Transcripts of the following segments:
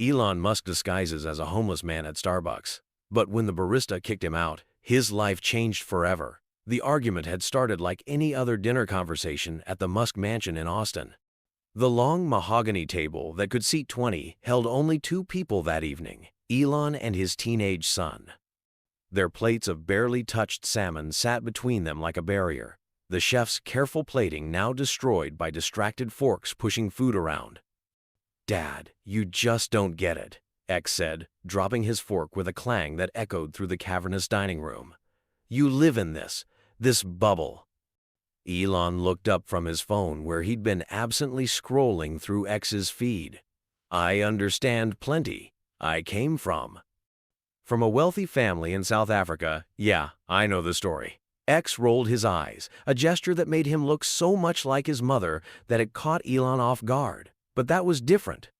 Elon Musk disguises as a homeless man at Starbucks. But when the barista kicked him out, his life changed forever. The argument had started like any other dinner conversation at the Musk mansion in Austin. The long mahogany table that could seat 20 held only two people that evening, Elon and his teenage son. Their plates of barely touched salmon sat between them like a barrier, the chef's careful plating now destroyed by distracted forks pushing food around. "Dad, you just don't get it," X said, dropping his fork with a clang that echoed through the cavernous dining room. "You live in this bubble." Elon looked up from his phone where he'd been absently scrolling through X's feed. "I understand plenty. I came from a wealthy family in South Africa. Yeah, I know the story." X rolled his eyes, a gesture that made him look so much like his mother that it caught Elon off guard. But that was different.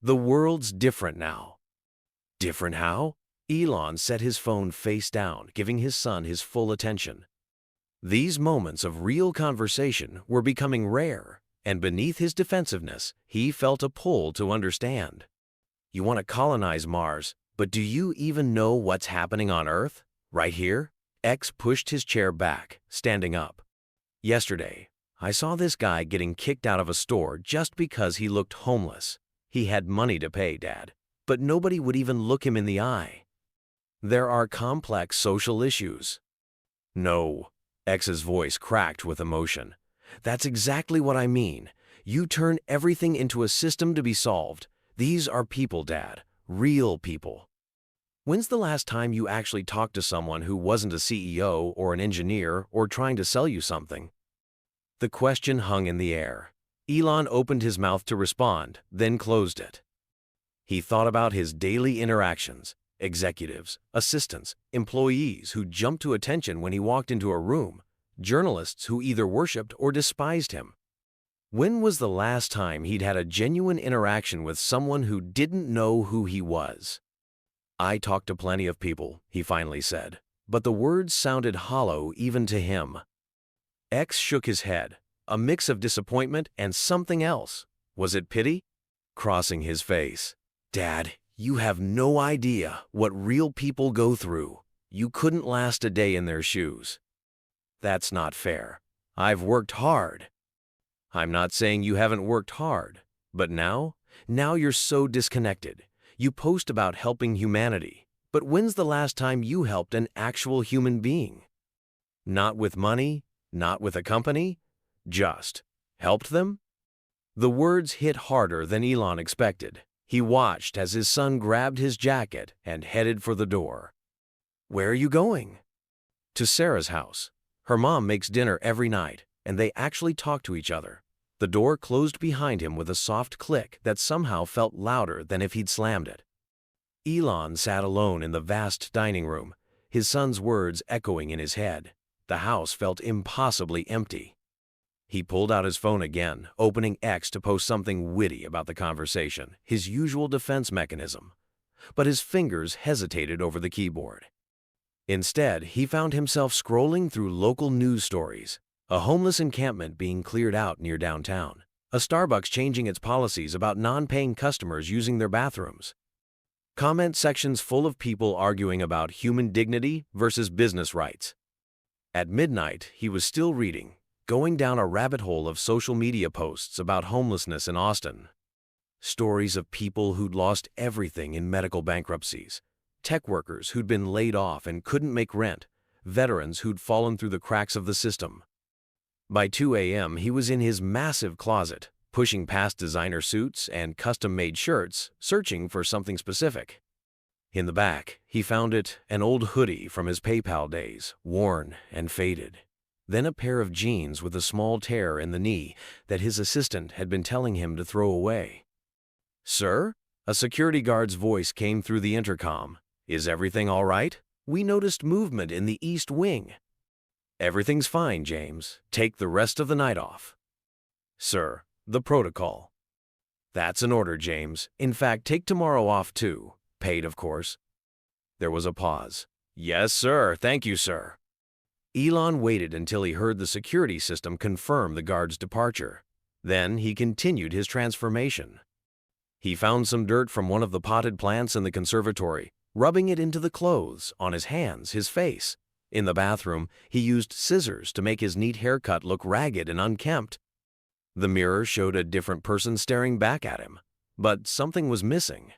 The world's different now. Different how? Elon set his phone face down, giving his son his full attention. These moments of real conversation were becoming rare, and beneath his defensiveness, he felt a pull to understand. "You want to colonize Mars, but do you even know what's happening on Earth? Right here?" X pushed his chair back, standing up. "Yesterday, I saw this guy getting kicked out of a store just because he looked homeless. He had money to pay, Dad, but nobody would even look him in the eye. There are complex social issues." "No," X's voice cracked with emotion. "That's exactly what I mean. You turn everything into a system to be solved. These are people, Dad, real people. When's the last time you actually talked to someone who wasn't a CEO or an engineer or trying to sell you something?" The question hung in the air. Elon opened his mouth to respond, then closed it. He thought about his daily interactions, executives, assistants, employees who jumped to attention when he walked into a room, journalists who either worshipped or despised him. When was the last time he'd had a genuine interaction with someone who didn't know who he was? "I talked to plenty of people," he finally said, but the words sounded hollow even to him. X shook his head, a mix of disappointment and something else. Was it pity? Crossing his face. "Dad, you have no idea what real people go through. You couldn't last a day in their shoes." "That's not fair. I've worked hard." "I'm not saying you haven't worked hard, but now you're so disconnected. You post about helping humanity, but when's the last time you helped an actual human being? Not with money, not with a company, just helped them?" The words hit harder than Elon expected. He watched as his son grabbed his jacket and headed for the door. "Where are you going?" "To Sarah's house. Her mom makes dinner every night, and they actually talk to each other." The door closed behind him with a soft click that somehow felt louder than if he'd slammed it. Elon sat alone in the vast dining room, his son's words echoing in his head. The house felt impossibly empty. He pulled out his phone again, opening X to post something witty about the conversation, his usual defense mechanism. But his fingers hesitated over the keyboard. Instead, he found himself scrolling through local news stories. A homeless encampment being cleared out near downtown. A Starbucks changing its policies about non-paying customers using their bathrooms. Comment sections full of people arguing about human dignity versus business rights. At midnight, he was still reading, going down a rabbit hole of social media posts about homelessness in Austin. Stories of people who'd lost everything in medical bankruptcies. Tech workers who'd been laid off and couldn't make rent. Veterans who'd fallen through the cracks of the system. By 2 a.m., he was in his massive closet, pushing past designer suits and custom-made shirts, searching for something specific. In the back, he found an old hoodie from his PayPal days, worn and faded. Then a pair of jeans with a small tear in the knee that his assistant had been telling him to throw away. "Sir?" A security guard's voice came through the intercom. "Is everything all right? We noticed movement in the East Wing." "Everything's fine, James. Take the rest of the night off." "Sir, the protocol." "That's an order, James. In fact, take tomorrow off too. Paid, of course." There was a pause. "Yes, sir. Thank you, sir." Elon waited until he heard the security system confirm the guard's departure. Then he continued his transformation. He found some dirt from one of the potted plants in the conservatory, rubbing it into the clothes, on his hands, his face. In the bathroom, he used scissors to make his neat haircut look ragged and unkempt. The mirror showed a different person staring back at him, but something was missing.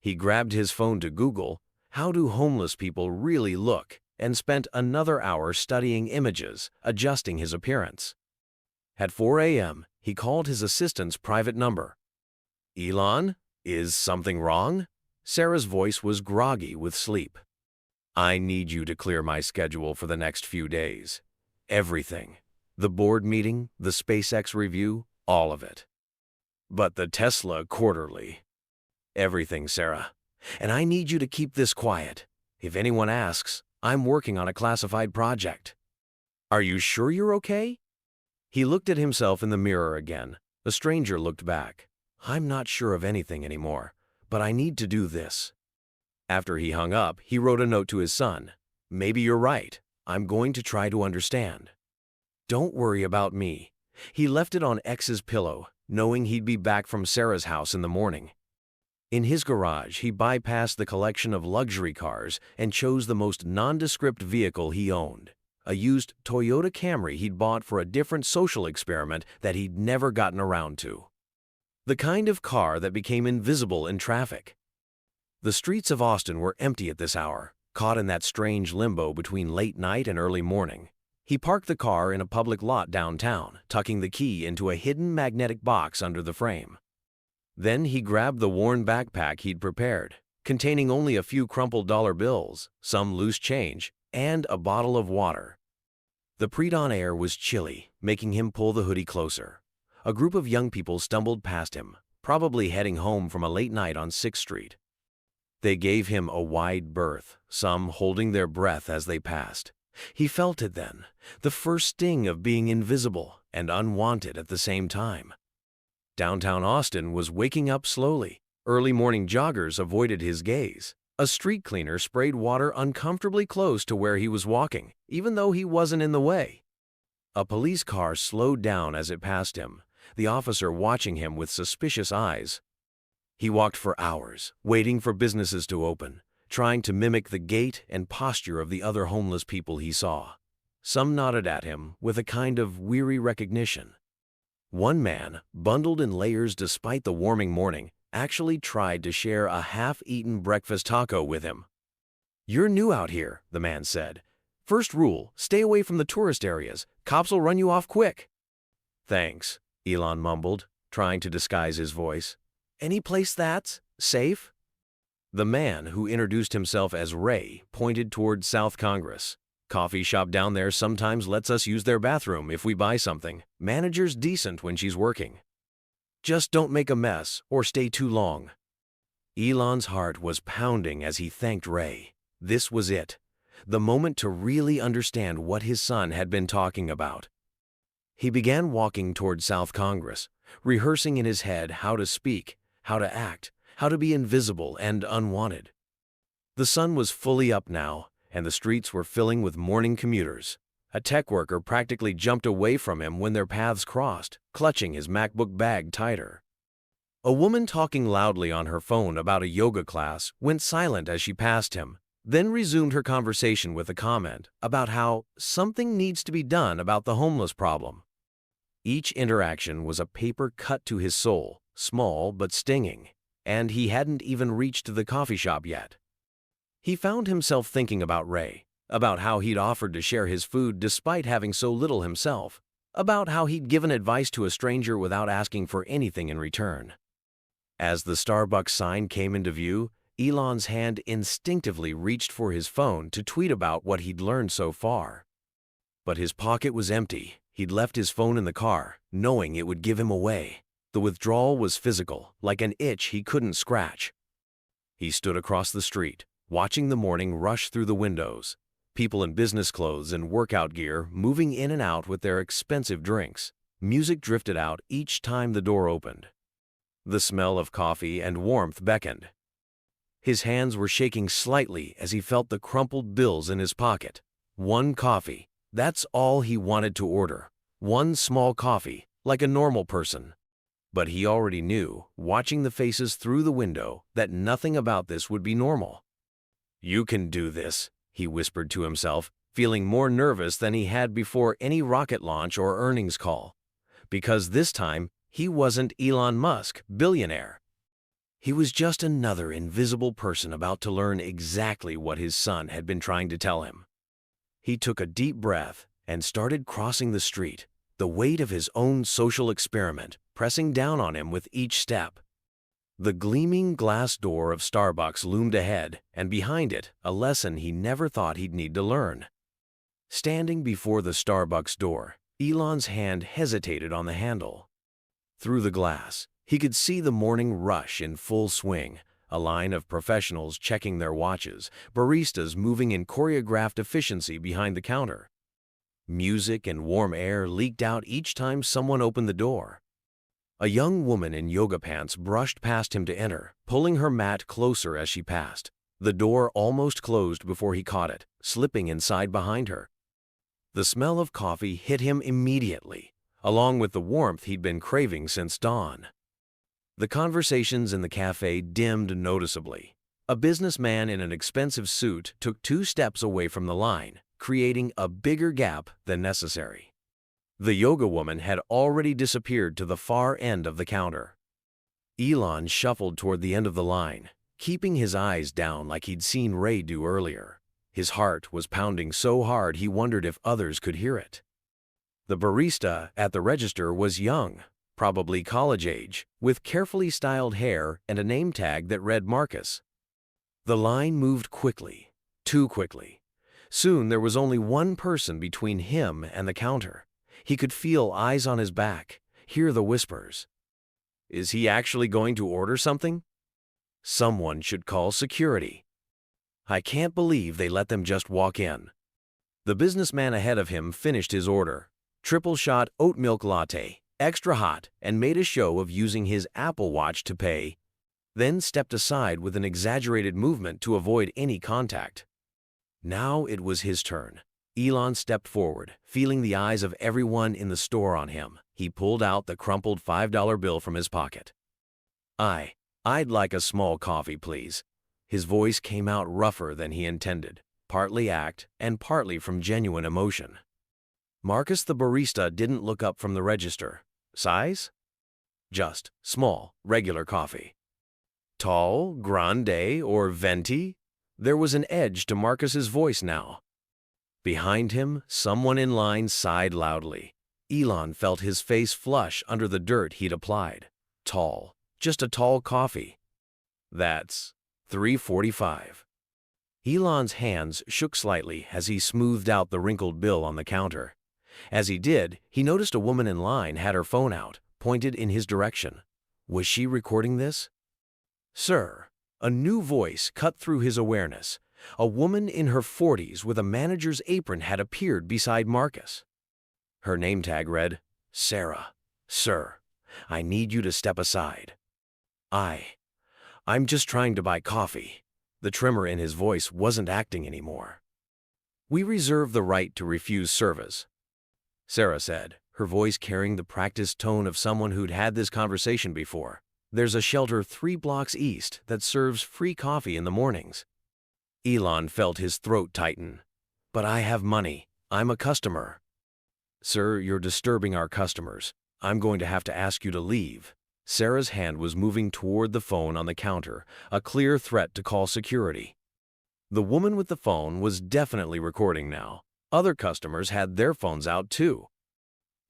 He grabbed his phone to Google, "How do homeless people really look?" and spent another hour studying images, adjusting his appearance. At 4 a.m., he called his assistant's private number. "Elon, is something wrong?" Sarah's voice was groggy with sleep. "I need you to clear my schedule for the next few days. Everything. The board meeting, the SpaceX review, all of it. But the Tesla quarterly. Everything, Sarah. And I need you to keep this quiet. If anyone asks, I'm working on a classified project." "Are you sure you're okay?" He looked at himself in the mirror again. The stranger looked back. "I'm not sure of anything anymore, but I need to do this." After he hung up, he wrote a note to his son. "Maybe you're right. I'm going to try to understand. Don't worry about me." He left it on X's pillow, knowing he'd be back from Sarah's house in the morning. In his garage, he bypassed the collection of luxury cars and chose the most nondescript vehicle he owned, a used Toyota Camry he'd bought for a different social experiment that he'd never gotten around to. The kind of car that became invisible in traffic. The streets of Austin were empty at this hour, caught in that strange limbo between late night and early morning. He parked the car in a public lot downtown, tucking the key into a hidden magnetic box under the frame. Then he grabbed the worn backpack he'd prepared, containing only a few crumpled dollar bills, some loose change, and a bottle of water. The pre-dawn air was chilly, making him pull the hoodie closer. A group of young people stumbled past him, probably heading home from a late night on 6th Street. They gave him a wide berth, some holding their breath as they passed. He felt it then, the first sting of being invisible and unwanted at the same time. Downtown Austin was waking up slowly. Early morning joggers avoided his gaze. A street cleaner sprayed water uncomfortably close to where he was walking, even though he wasn't in the way. A police car slowed down as it passed him, the officer watching him with suspicious eyes. He walked for hours, waiting for businesses to open, trying to mimic the gait and posture of the other homeless people he saw. Some nodded at him with a kind of weary recognition. One man, bundled in layers despite the warming morning, actually tried to share a half-eaten breakfast taco with him. "You're new out here," the man said. "First rule, stay away from the tourist areas. Cops will run you off quick." "Thanks," Elon mumbled, trying to disguise his voice. "Any place that's safe?" The man, who introduced himself as Ray, pointed toward South Congress. "Coffee shop down there sometimes lets us use their bathroom if we buy something. Manager's decent when she's working. Just don't make a mess or stay too long." Elon's heart was pounding as he thanked Ray. This was it, the moment to really understand what his son had been talking about. He began walking toward South Congress, rehearsing in his head how to speak, how to act, how to be invisible and unwanted. The sun was fully up now, and the streets were filling with morning commuters. A tech worker practically jumped away from him when their paths crossed, clutching his MacBook bag tighter. A woman talking loudly on her phone about a yoga class went silent as she passed him, then resumed her conversation with a comment about how something needs to be done about the homeless problem. Each interaction was a paper cut to his soul, small but stinging, and he hadn't even reached the coffee shop yet. He found himself thinking about Ray, about how he'd offered to share his food despite having so little himself, about how he'd given advice to a stranger without asking for anything in return. As the Starbucks sign came into view, Elon's hand instinctively reached for his phone to tweet about what he'd learned so far. But his pocket was empty. He'd left his phone in the car, knowing it would give him away. The withdrawal was physical, like an itch he couldn't scratch. He stood across the street, watching the morning rush through the windows. People in business clothes and workout gear moving in and out with their expensive drinks. Music drifted out each time the door opened. The smell of coffee and warmth beckoned. His hands were shaking slightly as he felt the crumpled bills in his pocket. One coffee. That's all he wanted to order. One small coffee, like a normal person. But he already knew, watching the faces through the window, that nothing about this would be normal. "You can do this," he whispered to himself, feeling more nervous than he had before any rocket launch or earnings call. Because this time, he wasn't Elon Musk, billionaire. He was just another invisible person about to learn exactly what his son had been trying to tell him. He took a deep breath and started crossing the street, the weight of his own social experiment pressing down on him with each step. The gleaming glass door of Starbucks loomed ahead, and behind it, a lesson he never thought he'd need to learn. Standing before the Starbucks door, Elon's hand hesitated on the handle. Through the glass, he could see the morning rush in full swing, a line of professionals checking their watches, baristas moving in choreographed efficiency behind the counter. Music and warm air leaked out each time someone opened the door. A young woman in yoga pants brushed past him to enter, pulling her mat closer as she passed. The door almost closed before he caught it, slipping inside behind her. The smell of coffee hit him immediately, along with the warmth he'd been craving since dawn. The conversations in the cafe dimmed noticeably. A businessman in an expensive suit took 2 steps away from the line, creating a bigger gap than necessary. The yoga woman had already disappeared to the far end of the counter. Elon shuffled toward the end of the line, keeping his eyes down like he'd seen Ray do earlier. His heart was pounding so hard he wondered if others could hear it. The barista at the register was young, probably college age, with carefully styled hair and a name tag that read Marcus. The line moved quickly, too quickly. Soon there was only one person between him and the counter. He could feel eyes on his back, hear the whispers. Is he actually going to order something? Someone should call security. I can't believe they let them just walk in. The businessman ahead of him finished his order. Triple shot oat milk latte, extra hot, and made a show of using his Apple Watch to pay, then stepped aside with an exaggerated movement to avoid any contact. Now it was his turn. Elon stepped forward, feeling the eyes of everyone in the store on him. He pulled out the crumpled $5 bill from his pocket. I'd like a small coffee, please." His voice came out rougher than he intended, partly act and partly from genuine emotion. Marcus the barista didn't look up from the register. Size? Just small, regular coffee. Tall, grande, or venti? There was an edge to Marcus's voice now. Behind him, someone in line sighed loudly. Elon felt his face flush under the dirt he'd applied. Tall, just a tall coffee. That's $3.45. Elon's hands shook slightly as he smoothed out the wrinkled bill on the counter. As he did, he noticed a woman in line had her phone out, pointed in his direction. Was she recording this? "Sir," a new voice cut through his awareness. A woman in her 40s with a manager's apron had appeared beside Marcus. Her name tag read, "Sarah. Sir, I need you to step aside. I'm just trying to buy coffee." The tremor in his voice wasn't acting anymore. "We reserve the right to refuse service," Sarah said, her voice carrying the practiced tone of someone who'd had this conversation before. "There's a shelter 3 blocks east that serves free coffee in the mornings." Elon felt his throat tighten. "But I have money. I'm a customer." "Sir, you're disturbing our customers. I'm going to have to ask you to leave." Sarah's hand was moving toward the phone on the counter, a clear threat to call security. The woman with the phone was definitely recording now. Other customers had their phones out too.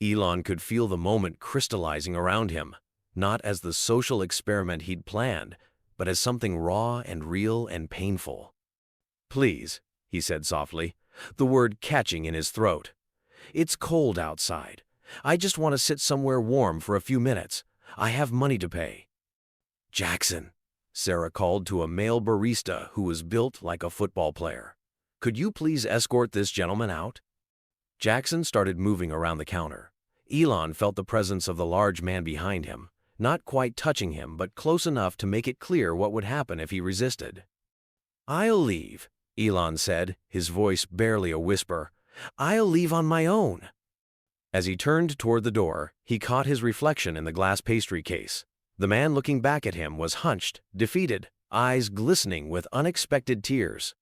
Elon could feel the moment crystallizing around him, not as the social experiment he'd planned, but as something raw and real and painful. "Please," he said softly, the word catching in his throat. "It's cold outside. I just want to sit somewhere warm for a few minutes. I have money to pay." "Jackson," Sarah called to a male barista who was built like a football player. "Could you please escort this gentleman out?" Jackson started moving around the counter. Elon felt the presence of the large man behind him, not quite touching him but close enough to make it clear what would happen if he resisted. "I'll leave," Elon said, his voice barely a whisper. "I'll leave on my own." As he turned toward the door, he caught his reflection in the glass pastry case. The man looking back at him was hunched, defeated, eyes glistening with unexpected tears.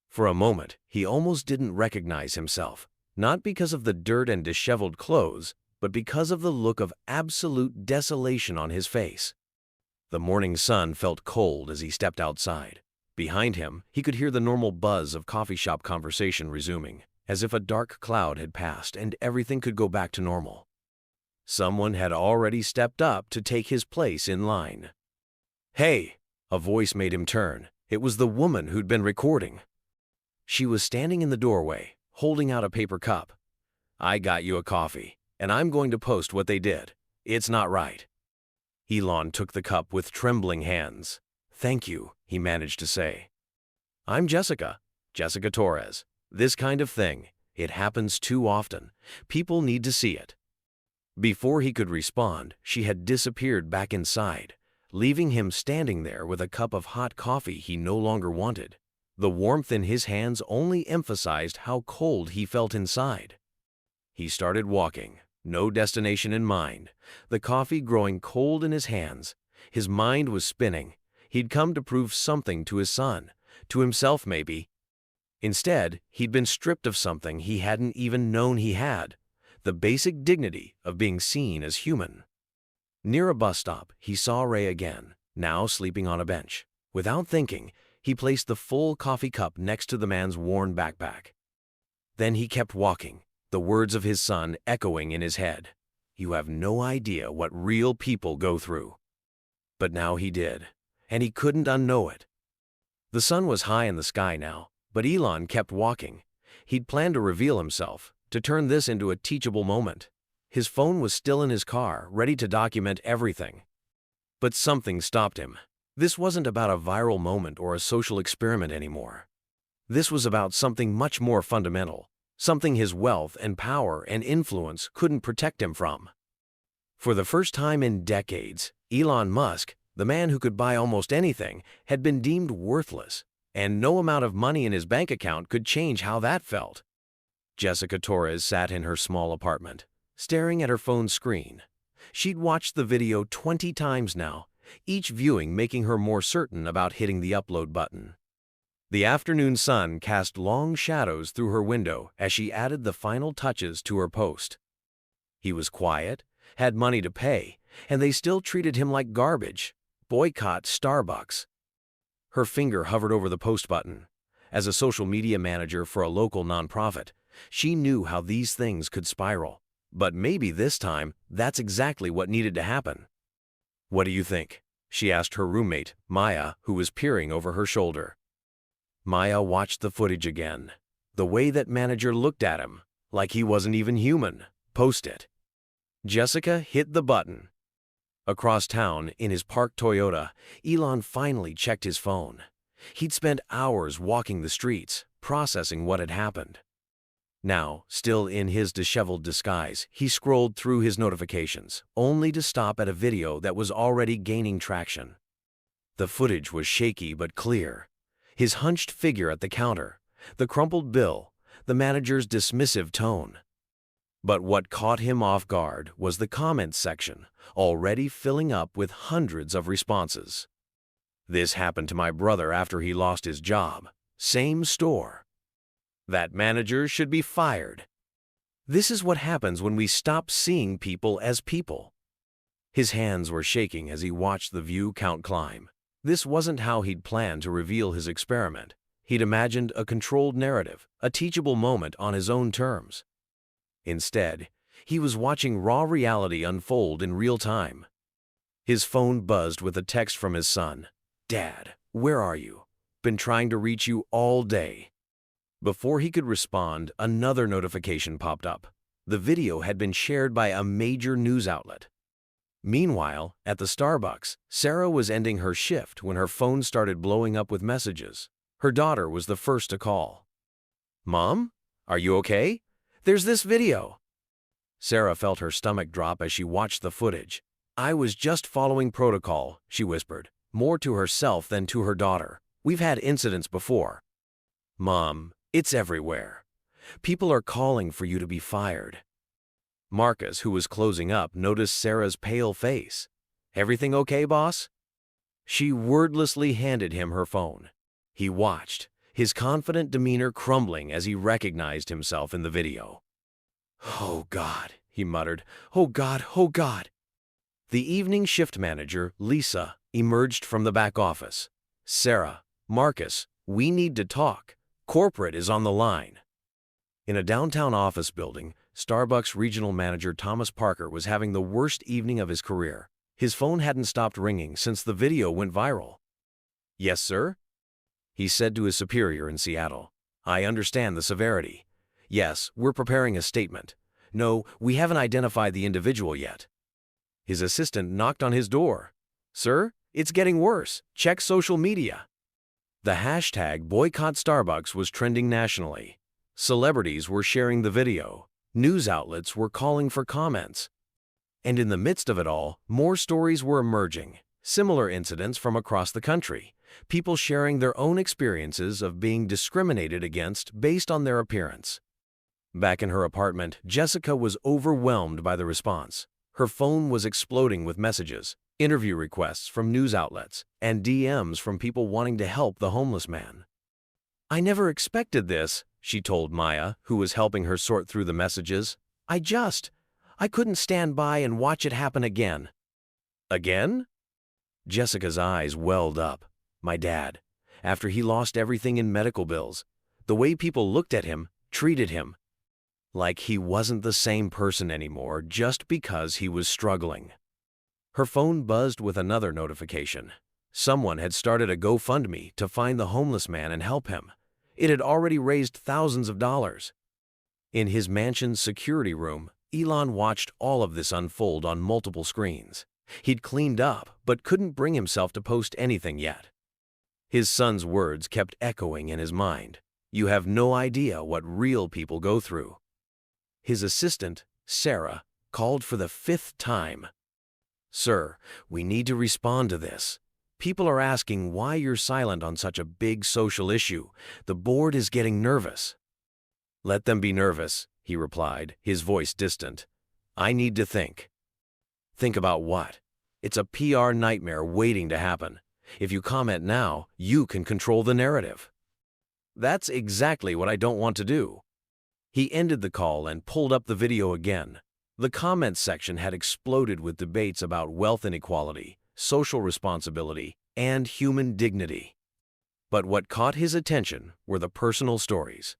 For a moment, he almost didn't recognize himself, not because of the dirt and disheveled clothes, but because of the look of absolute desolation on his face. The morning sun felt cold as he stepped outside. Behind him, he could hear the normal buzz of coffee shop conversation resuming, as if a dark cloud had passed and everything could go back to normal. Someone had already stepped up to take his place in line. "Hey!" A voice made him turn. It was the woman who'd been recording. She was standing in the doorway, holding out a paper cup. "I got you a coffee, and I'm going to post what they did. It's not right." Elon took the cup with trembling hands. "Thank you," he managed to say. "I'm Jessica Torres. This kind of thing, it happens too often. People need to see it." Before he could respond, she had disappeared back inside, leaving him standing there with a cup of hot coffee he no longer wanted. The warmth in his hands only emphasized how cold he felt inside. He started walking, no destination in mind, the coffee growing cold in his hands. His mind was spinning. He'd come to prove something to his son, to himself maybe. Instead, he'd been stripped of something he hadn't even known he had, the basic dignity of being seen as human. Near a bus stop, he saw Ray again, now sleeping on a bench. Without thinking, he placed the full coffee cup next to the man's worn backpack. Then he kept walking, the words of his son echoing in his head. "You have no idea what real people go through." But now he did, and he couldn't unknow it. The sun was high in the sky now, but Elon kept walking. He'd planned to reveal himself, to turn this into a teachable moment. His phone was still in his car, ready to document everything. But something stopped him. This wasn't about a viral moment or a social experiment anymore. This was about something much more fundamental, something his wealth and power and influence couldn't protect him from. For the first time in decades, Elon Musk, the man who could buy almost anything, had been deemed worthless, and no amount of money in his bank account could change how that felt. Jessica Torres sat in her small apartment, staring at her phone screen. She'd watched the video 20 times now, each viewing making her more certain about hitting the upload button. The afternoon sun cast long shadows through her window as she added the final touches to her post. He was quiet, had money to pay, and they still treated him like garbage. Boycott Starbucks. Her finger hovered over the post button. As a social media manager for a local nonprofit, she knew how these things could spiral. But maybe this time, that's exactly what needed to happen. "What do you think?" she asked her roommate, Maya, who was peering over her shoulder. Maya watched the footage again. The way that manager looked at him, like he wasn't even human. "Post it." Jessica hit the button. Across town, in his parked Toyota, Elon finally checked his phone. He'd spent hours walking the streets, processing what had happened. Now, still in his disheveled disguise, he scrolled through his notifications, only to stop at a video that was already gaining traction. The footage was shaky but clear. His hunched figure at the counter, the crumpled bill, the manager's dismissive tone. But what caught him off guard was the comments section, already filling up with hundreds of responses. "This happened to my brother after he lost his job. Same store. That manager should be fired. This is what happens when we stop seeing people as people." His hands were shaking as he watched the view count climb. This wasn't how he'd planned to reveal his experiment. He'd imagined a controlled narrative, a teachable moment on his own terms. Instead, he was watching raw reality unfold in real time. His phone buzzed with a text from his son. "Dad, where are you? Been trying to reach you all day." Before he could respond, another notification popped up. The video had been shared by a major news outlet. Meanwhile, at the Starbucks, Sarah was ending her shift when her phone started blowing up with messages. Her daughter was the first to call. "Mom? Are you okay? There's this video." Sarah felt her stomach drop as she watched the footage. "I was just following protocol," she whispered, more to herself than to her daughter. "We've had incidents before." "Mom, it's everywhere. People are calling for you to be fired." Marcus, who was closing up, noticed Sarah's pale face. "Everything okay, boss?" She wordlessly handed him her phone. He watched, his confident demeanor crumbling as he recognized himself in the video. "Oh God," he muttered. "Oh God, oh God." The evening shift manager, Lisa, emerged from the back office. "Sarah, Marcus, we need to talk. Corporate is on the line." In a downtown office building, Starbucks regional manager Thomas Parker was having the worst evening of his career. His phone hadn't stopped ringing since the video went viral. "Yes, sir?" he said to his superior in Seattle. "I understand the severity. Yes, we're preparing a statement. No, we haven't identified the individual yet." His assistant knocked on his door. "Sir, it's getting worse. Check social media." The hashtag Boycott Starbucks was trending nationally. Celebrities were sharing the video. News outlets were calling for comments. And in the midst of it all, more stories were emerging. Similar incidents from across the country. People sharing their own experiences of being discriminated against based on their appearance. Back in her apartment, Jessica was overwhelmed by the response. Her phone was exploding with messages, interview requests from news outlets, and DMs from people wanting to help the homeless man. "I never expected this," she told Maya, who was helping her sort through the messages. I couldn't stand by and watch it happen again." "Again?" Jessica's eyes welled up. "My dad. After he lost everything in medical bills, the way people looked at him, treated him, like he wasn't the same person anymore just because he was struggling." Her phone buzzed with another notification. Someone had started a GoFundMe to find the homeless man and help him. It had already raised thousands of dollars. In his mansion's security room, Elon watched all of this unfold on multiple screens. He'd cleaned up, but couldn't bring himself to post anything yet. His son's words kept echoing in his mind. "You have no idea what real people go through." His assistant, Sarah, called for the 5th time. "Sir, we need to respond to this. People are asking why you're silent on such a big social issue. The board is getting nervous." "Let them be nervous," he replied, his voice distant. "I need to think." "Think about what? It's a PR nightmare waiting to happen. If you comment now, you can control the narrative." "That's exactly what I don't want to do." He ended the call and pulled up the video again. The comments section had exploded with debates about wealth inequality, social responsibility, and human dignity. But what caught his attention were the personal stories.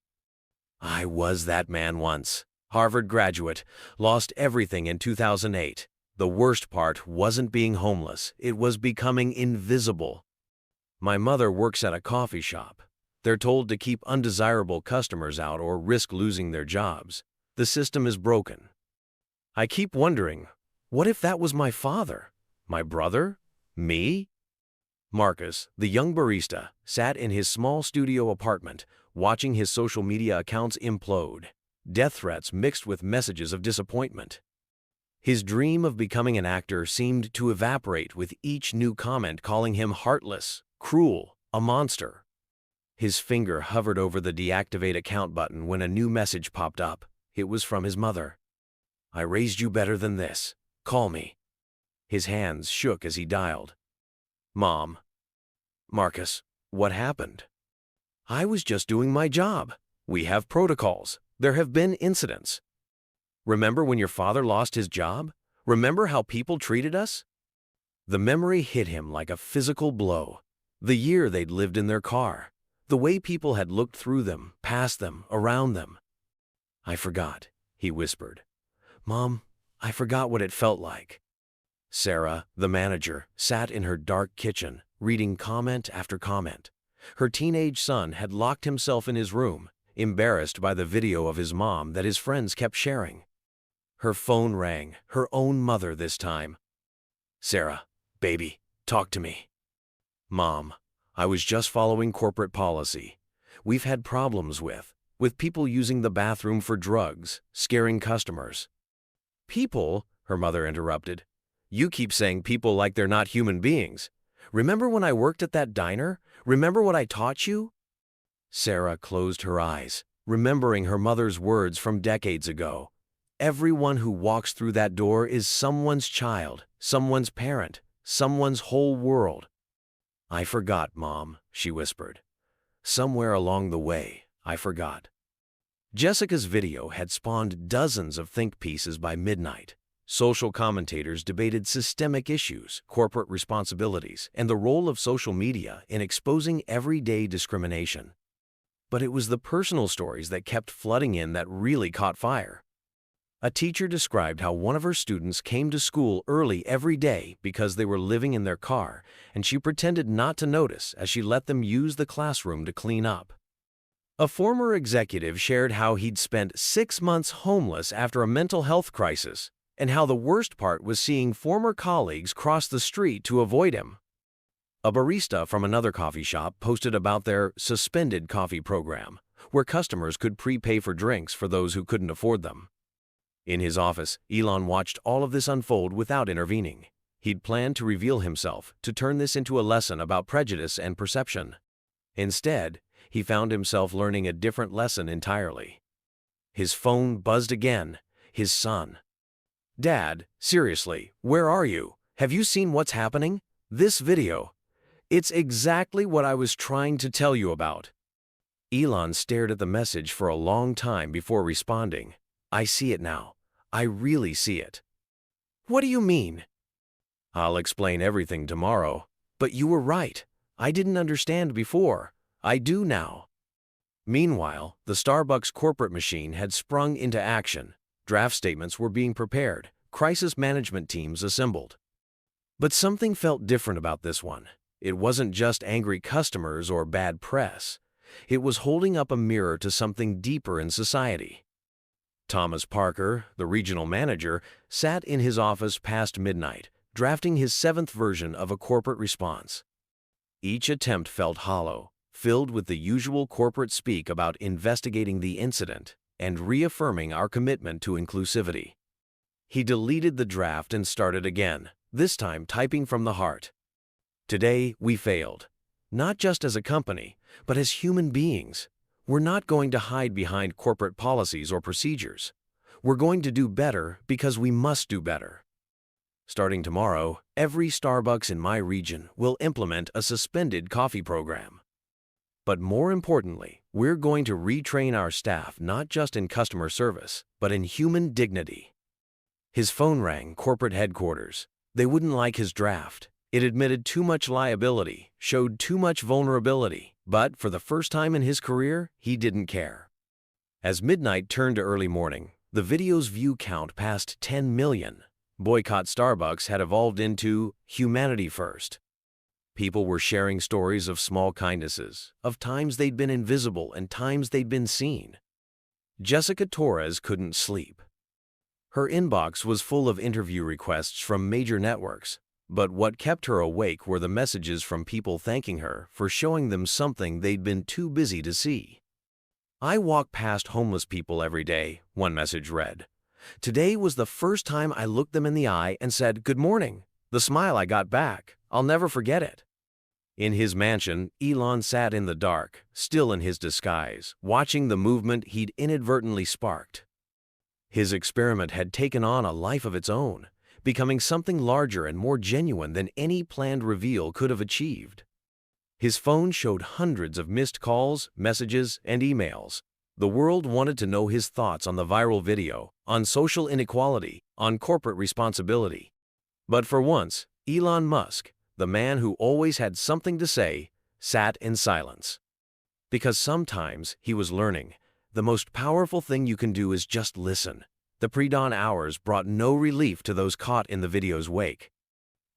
"I was that man once. Harvard graduate, lost everything in 2008. The worst part wasn't being homeless, it was becoming invisible. My mother works at a coffee shop. They're told to keep undesirable customers out or risk losing their jobs. The system is broken. I keep wondering, what if that was my father? My brother? Me?" Marcus, the young barista, sat in his small studio apartment, watching his social media accounts implode. Death threats mixed with messages of disappointment. His dream of becoming an actor seemed to evaporate with each new comment calling him heartless, cruel, a monster. His finger hovered over the deactivate account button when a new message popped up. It was from his mother. "I raised you better than this. Call me." His hands shook as he dialed. "Mom." "Marcus, what happened?" "I was just doing my job. We have protocols. There have been incidents. Remember when your father lost his job? Remember how people treated us?" The memory hit him like a physical blow. The year they'd lived in their car. The way people had looked through them, past them, around them. "I forgot," he whispered. "Mom, I forgot what it felt like." Sarah, the manager, sat in her dark kitchen, reading comment after comment. Her teenage son had locked himself in his room, embarrassed by the video of his mom that his friends kept sharing. Her phone rang, her own mother this time. "Sarah, baby, talk to me." "Mom, I was just following corporate policy. We've had problems with people using the bathroom for drugs, scaring customers." "People?" her mother interrupted. "You keep saying people like they're not human beings. Remember when I worked at that diner? Remember what I taught you?" Sarah closed her eyes, remembering her mother's words from decades ago. Everyone who walks through that door is someone's child, someone's parent, someone's whole world. I forgot, Mom, she whispered. Somewhere along the way, I forgot. Jessica's video had spawned dozens of think pieces by midnight. Social commentators debated systemic issues, corporate responsibilities, and the role of social media in exposing everyday discrimination. But it was the personal stories that kept flooding in that really caught fire. A teacher described how one of her students came to school early every day because they were living in their car, and she pretended not to notice as she let them use the classroom to clean up. A former executive shared how he'd spent 6 months homeless after a mental health crisis, and how the worst part was seeing former colleagues cross the street to avoid him. A barista from another coffee shop posted about their suspended coffee program, where customers could prepay for drinks for those who couldn't afford them. In his office, Elon watched all of this unfold without intervening. He'd planned to reveal himself, to turn this into a lesson about prejudice and perception. Instead, he found himself learning a different lesson entirely. His phone buzzed again. His son. Dad, seriously, where are you? Have you seen what's happening? This video. It's exactly what I was trying to tell you about. Elon stared at the message for a long time before responding. I see it now. I really see it. What do you mean? I'll explain everything tomorrow. But you were right. I didn't understand before. I do now. Meanwhile, the Starbucks corporate machine had sprung into action. Draft statements were being prepared, crisis management teams assembled. But something felt different about this one. It wasn't just angry customers or bad press. It was holding up a mirror to something deeper in society. Thomas Parker, the regional manager, sat in his office past midnight, drafting his 7th version of a corporate response. Each attempt felt hollow, filled with the usual corporate speak about investigating the incident and reaffirming our commitment to inclusivity. He deleted the draft and started again, this time typing from the heart. Today, we failed. Not just as a company, but as human beings. We're not going to hide behind corporate policies or procedures. We're going to do better because we must do better. Starting tomorrow, every Starbucks in my region will implement a suspended coffee program. But more importantly, we're going to retrain our staff not just in customer service, but in human dignity. His phone rang corporate headquarters. They wouldn't like his draft. It admitted too much liability, showed too much vulnerability, but for the first time in his career, he didn't care. As midnight turned to early morning, the video's view count passed 10 million. Boycott Starbucks had evolved into humanity first. People were sharing stories of small kindnesses, of times they'd been invisible and times they'd been seen. Jessica Torres couldn't sleep. Her inbox was full of interview requests from major networks, but what kept her awake were the messages from people thanking her for showing them something they'd been too busy to see. I walk past homeless people every day, one message read. Today was the first time I looked them in the eye and said, "Good morning." The smile I got back, I'll never forget it. In his mansion, Elon sat in the dark, still in his disguise, watching the movement he'd inadvertently sparked. His experiment had taken on a life of its own, becoming something larger and more genuine than any planned reveal could have achieved. His phone showed hundreds of missed calls, messages, and emails. The world wanted to know his thoughts on the viral video, on social inequality, on corporate responsibility. But for once, Elon Musk, the man who always had something to say, sat in silence. Because sometimes, he was learning, the most powerful thing you can do is just listen. The pre-dawn hours brought no relief to those caught in the video's wake.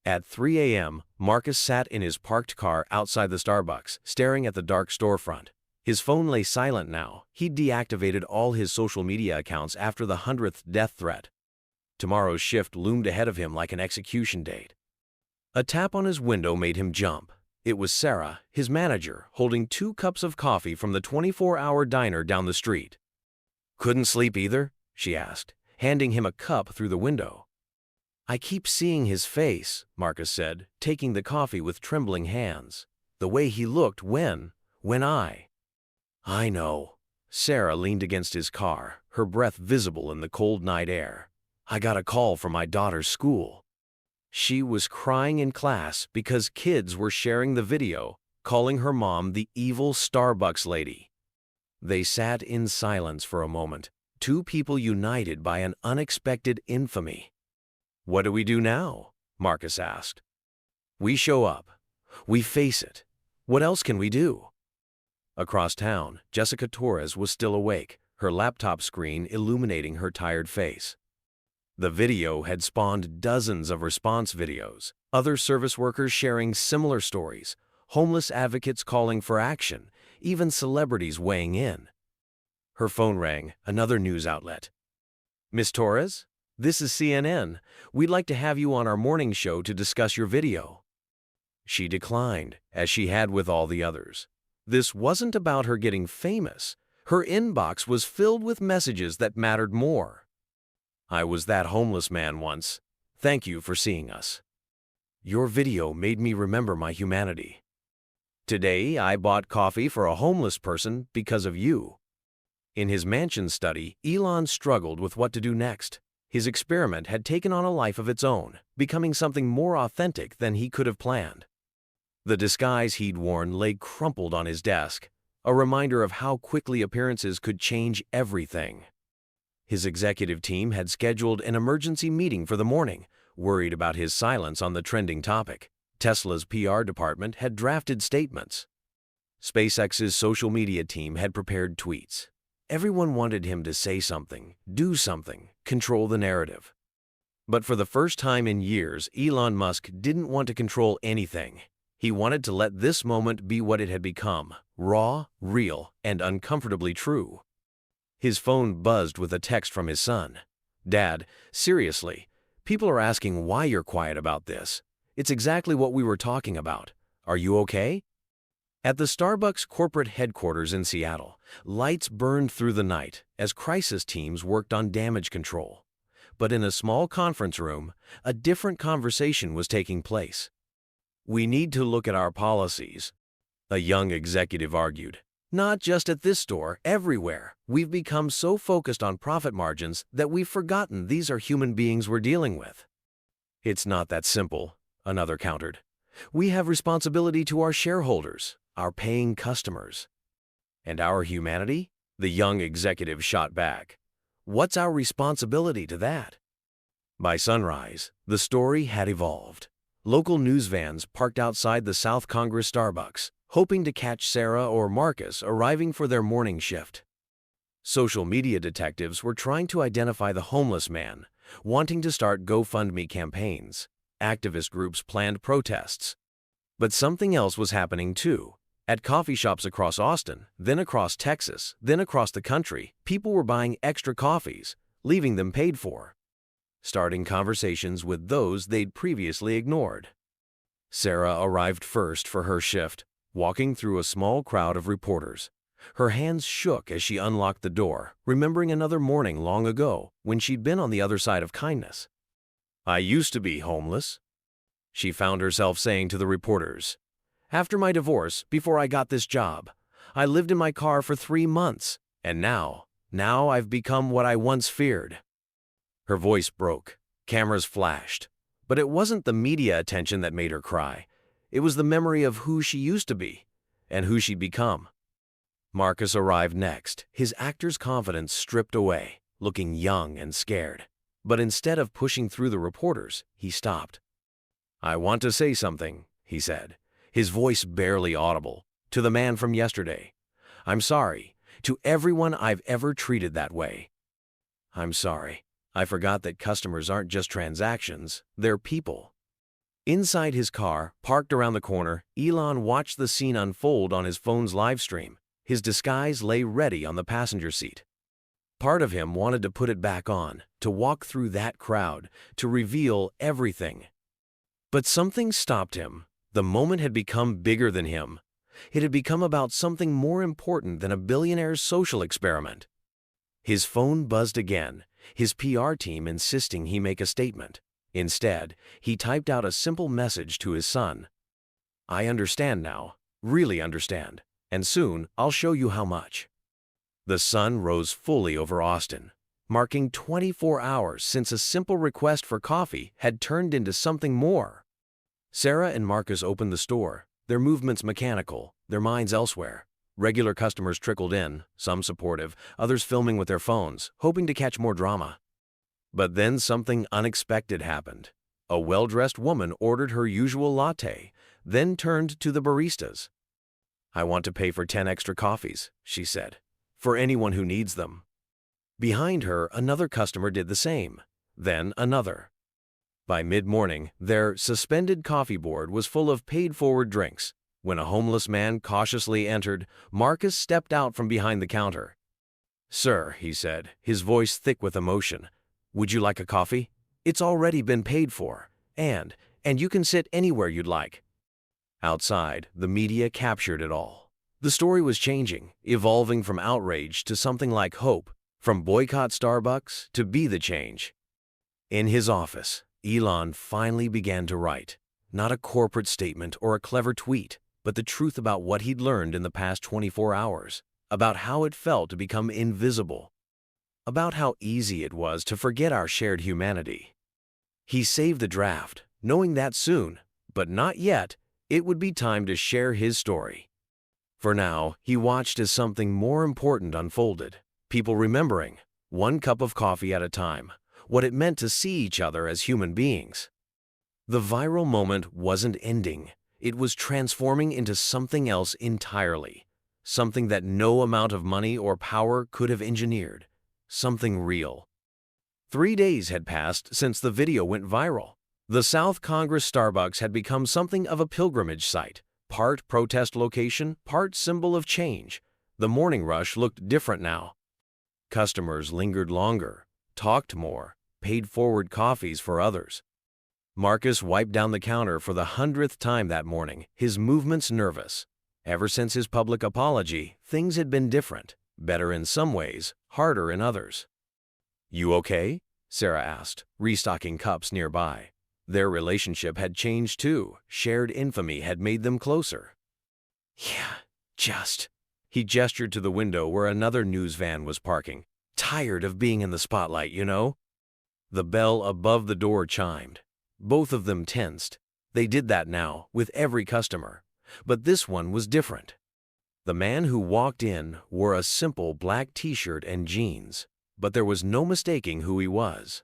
At 3 a.m., Marcus sat in his parked car outside the Starbucks, staring at the dark storefront. His phone lay silent now. He'd deactivated all his social media accounts after the 100th death threat. Tomorrow's shift loomed ahead of him like an execution date. A tap on his window made him jump. It was Sarah, his manager, holding 2 cups of coffee from the 24-hour diner down the street. "Couldn't sleep either?" she asked, handing him a cup through the window. "I keep seeing his face," Marcus said, taking the coffee with trembling hands. "The way he looked when I know." Sarah leaned against his car, her breath visible in the cold night air. "I got a call from my daughter's school." She was crying in class because kids were sharing the video, calling her mom the evil Starbucks lady. They sat in silence for a moment, two people united by an unexpected infamy. "What do we do now?" Marcus asked. "We show up. We face it. What else can we do?" Across town, Jessica Torres was still awake, her laptop screen illuminating her tired face. The video had spawned dozens of response videos, other service workers sharing similar stories, homeless advocates calling for action, even celebrities weighing in. Her phone rang, another news outlet. "Miss Torres? This is CNN. We'd like to have you on our morning show to discuss your video." She declined, as she had with all the others. This wasn't about her getting famous. Her inbox was filled with messages that mattered more. "I was that homeless man once. Thank you for seeing us. Your video made me remember my humanity. Today, I bought coffee for a homeless person because of you." In his mansion study, Elon struggled with what to do next. His experiment had taken on a life of its own, becoming something more authentic than he could have planned. The disguise he'd worn lay crumpled on his desk, a reminder of how quickly appearances could change everything. His executive team had scheduled an emergency meeting for the morning, worried about his silence on the trending topic. Tesla's PR department had drafted statements. SpaceX's social media team had prepared tweets. Everyone wanted him to say something, do something, control the narrative. But for the first time in years, Elon Musk didn't want to control anything. He wanted to let this moment be what it had become, raw, real, and uncomfortably true. His phone buzzed with a text from his son. "Dad, seriously, people are asking why you're quiet about this. It's exactly what we were talking about. Are you okay?" At the Starbucks corporate headquarters in Seattle, lights burned through the night as crisis teams worked on damage control. But in a small conference room, a different conversation was taking place. "We need to look at our policies," a young executive argued. "Not just at this store, everywhere. We've become so focused on profit margins that we've forgotten these are human beings we're dealing with." "It's not that simple," another countered. "We have responsibility to our shareholders, our paying customers." "And our humanity?" the young executive shot back. "What's our responsibility to that?" By sunrise, the story had evolved. Local news vans parked outside the South Congress Starbucks, hoping to catch Sarah or Marcus arriving for their morning shift. Social media detectives were trying to identify the homeless man, wanting to start GoFundMe campaigns. Activist groups planned protests. But something else was happening too. At coffee shops across Austin, then across Texas, then across the country, people were buying extra coffees, leaving them paid for, starting conversations with those they'd previously ignored. Sarah arrived first for her shift, walking through a small crowd of reporters. Her hands shook as she unlocked the door, remembering another morning long ago when she'd been on the other side of kindness. "I used to be homeless," she found herself saying to the reporters. "After my divorce, before I got this job, I lived in my car for 3 months, and now I've become what I once feared." Her voice broke, cameras flashed, but it wasn't the media attention that made her cry. It was the memory of who she used to be and who she'd become. Marcus arrived next, his actor's confidence stripped away, looking young and scared. But instead of pushing through the reporters, he stopped. "I want to say something," he said, his voice barely audible, "to the man from yesterday. I'm sorry, to everyone I've ever treated that way. I'm sorry. I forgot that customers aren't just transactions, they're people." Inside his car, parked around the corner, Elon watched the scene unfold on his phone's live stream. His disguise lay ready on the passenger seat. Part of him wanted to put it back on, to walk through that crowd, to reveal everything. But something stopped him. The moment had become bigger than him. It had become about something more important than a billionaire's social experiment. His phone buzzed again, his PR team insisting he make a statement. Instead, he typed out a simple message to his son. "I understand now, really understand, and soon I'll show you how much." The sun rose fully over Austin, marking 24 hours since a simple request for coffee had turned into something more. Sarah and Marcus opened the store, their movements mechanical, their minds elsewhere. Regular customers trickled in, some supportive, others filming with their phones, hoping to catch more drama. But then something unexpected happened. A well-dressed woman ordered her usual latte, then turned to the baristas. "I want to pay for 10 extra coffees," she said, "for anyone who needs them." Behind her, another customer did the same, then another. By mid-morning, their suspended coffee board was full of paid-forward drinks. When a homeless man cautiously entered, Marcus stepped out from behind the counter. "Sir," he said, his voice thick with emotion, "would you like a coffee? It's already been paid for, and you can sit anywhere you'd like." Outside, the media captured it all. The story was changing, evolving from outrage to something like hope, from boycott Starbucks to be the change. In his office, Elon finally began to write, not a corporate statement or a clever tweet, but the truth about what he'd learned in the past 24 hours, about how it felt to become invisible, about how easy it was to forget our shared humanity. He saved the draft, knowing that soon, but not yet, it would be time to share his story. For now, he watched as something more important unfolded, people remembering, one cup of coffee at a time, what it meant to see each other as human beings. The viral moment wasn't ending. It was transforming into something else entirely, something that no amount of money or power could have engineered, something real. 3 days had passed since the video went viral. The South Congress Starbucks had become something of a pilgrimage site, part protest location, part symbol of change. The morning rush looked different now. Customers lingered longer, talked more, paid forward coffees for others. Marcus wiped down the counter for the 100th time that morning, his movements nervous. Ever since his public apology, things had been different, better in some ways, harder in others. "You okay?" Sarah asked, restocking cups nearby. Their relationship had changed too. Shared infamy had made them closer. "Yeah, just." He gestured to the window where another news van was parking. "Tired of being in the spotlight, you know?" The bell above the door chimed. Both of them tensed. They did that now, with every customer. But this one was different. The man who walked in wore a simple black t-shirt and jeans, but there was no mistaking who he was.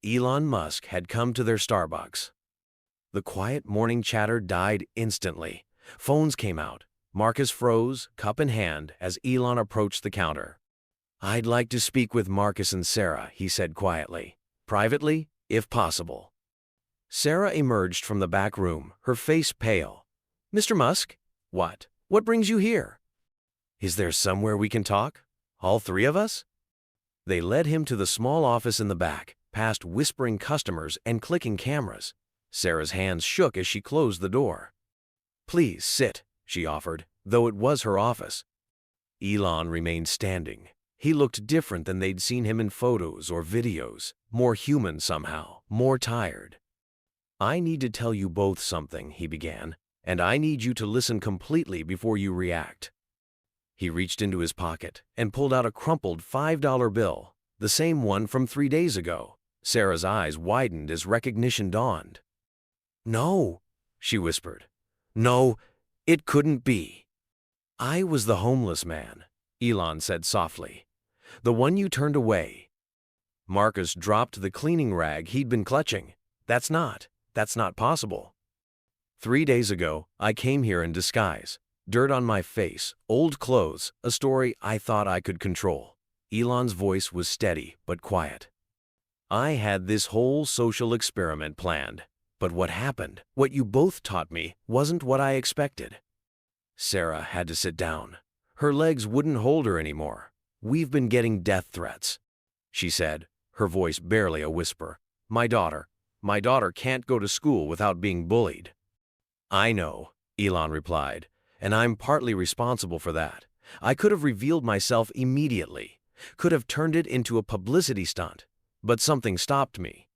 Elon Musk had come to their Starbucks. The quiet morning chatter died instantly. Phones came out. Marcus froze, cup in hand, as Elon approached the counter. "I'd like to speak with Marcus and Sarah," he said quietly. "Privately, if possible." Sarah emerged from the back room, her face pale. "Mr. Musk? What? What brings you here?" "Is there somewhere we can talk? All three of us?" They led him to the small office in the back, past whispering customers and clicking cameras. Sarah's hands shook as she closed the door. "Please sit," she offered, though it was her office. Elon remained standing. He looked different than they'd seen him in photos or videos, more human somehow, more tired. "I need to tell you both something," he began, "and I need you to listen completely before you react." He reached into his pocket and pulled out a crumpled $5 bill, the same one from 3 days ago. Sarah's eyes widened as recognition dawned. "No," she whispered. "No, it couldn't be." "I was the homeless man," Elon said softly. "The one you turned away." Marcus dropped the cleaning rag he'd been clutching. That's not possible." 3 days ago, I came here in disguise. Dirt on my face, old clothes, a story I thought I could control." Elon's voice was steady but quiet. "I had this whole social experiment planned. But what happened, what you both taught me, wasn't what I expected." Sarah had to sit down. Her legs wouldn't hold her anymore. "We've been getting death threats," she said, her voice barely a whisper. My daughter can't go to school without being bullied." "I know," Elon replied, "and I'm partly responsible for that. I could have revealed myself immediately, could have turned it into a publicity stunt, but something stopped me."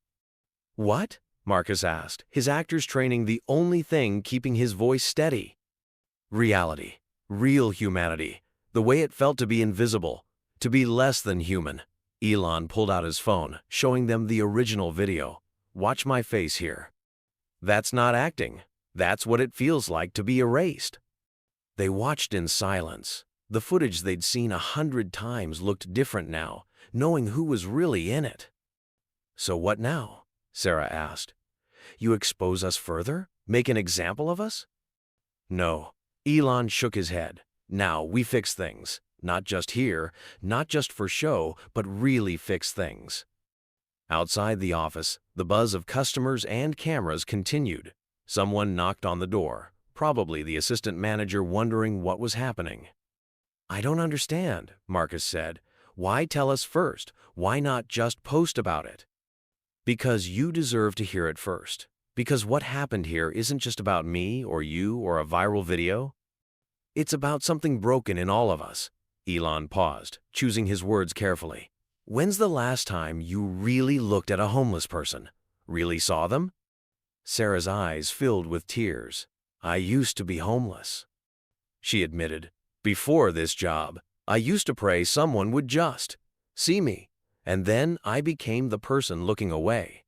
"What?" Marcus asked, his actor's training the only thing keeping his voice steady. "Reality. Real humanity. The way it felt to be invisible, to be less than human. Elon pulled out his phone, showing them the original video. Watch my face here. That's not acting. That's what it feels like to be erased. They watched in silence. The footage they'd seen 100 times looked different now, knowing who was really in it. So what now? Sarah asked. You expose us further? Make an example of us? No. Elon shook his head. Now we fix things. Not just here, not just for show, but really fix things. Outside the office, the buzz of customers and cameras continued. Someone knocked on the door, probably the assistant manager wondering what was happening. I don't understand, Marcus said. Why tell us first? Why not just post about it? Because you deserve to hear it first. Because what happened here isn't just about me or you or a viral video. It's about something broken in all of us. Elon paused, choosing his words carefully. When's the last time you really looked at a homeless person? Really saw them? Sarah's eyes filled with tears. I used to be homeless. She admitted. Before this job, I used to pray someone would just see me, and then I became the person looking away.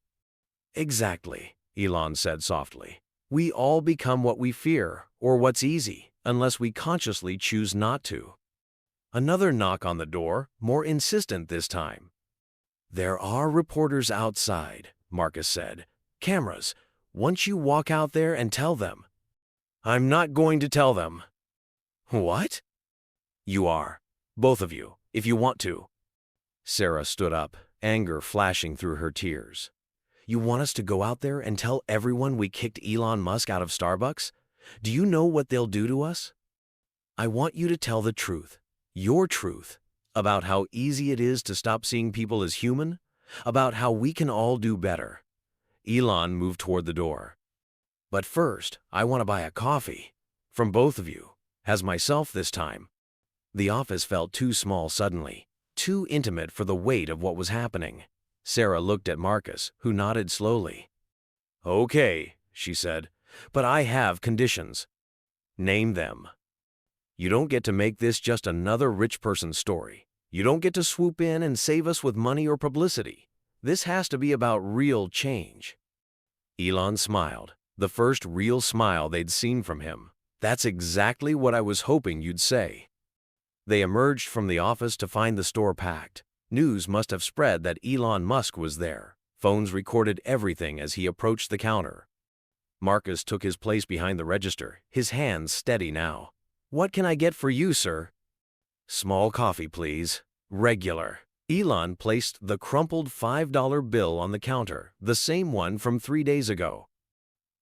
Exactly, Elon said softly. We all become what we fear, or what's easy, unless we consciously choose not to. Another knock on the door, more insistent this time. There are reporters outside, Marcus said. Cameras. Once you walk out there and tell them. I'm not going to tell them. What? You are. Both of you, if you want to. Sarah stood up, anger flashing through her tears. You want us to go out there and tell everyone we kicked Elon Musk out of Starbucks? Do you know what they'll do to us? I want you to tell the truth, your truth, about how easy it is to stop seeing people as human, about how we can all do better. Elon moved toward the door. But first, I want to buy a coffee. From both of you. As myself this time. The office felt too small suddenly, too intimate for the weight of what was happening. Sarah looked at Marcus, who nodded slowly. Okay, she said, but I have conditions. Name them. You don't get to make this just another rich person's story. You don't get to swoop in and save us with money or publicity. This has to be about real change. Elon smiled, the first real smile they'd seen from him. That's exactly what I was hoping you'd say. They emerged from the office to find the store packed. News must have spread that Elon Musk was there. Phones recorded everything as he approached the counter. Marcus took his place behind the register, his hands steady now. What can I get for you, sir? Small coffee, please. Regular. Elon placed the crumpled $5 bill on the counter, the same one from 3 days ago.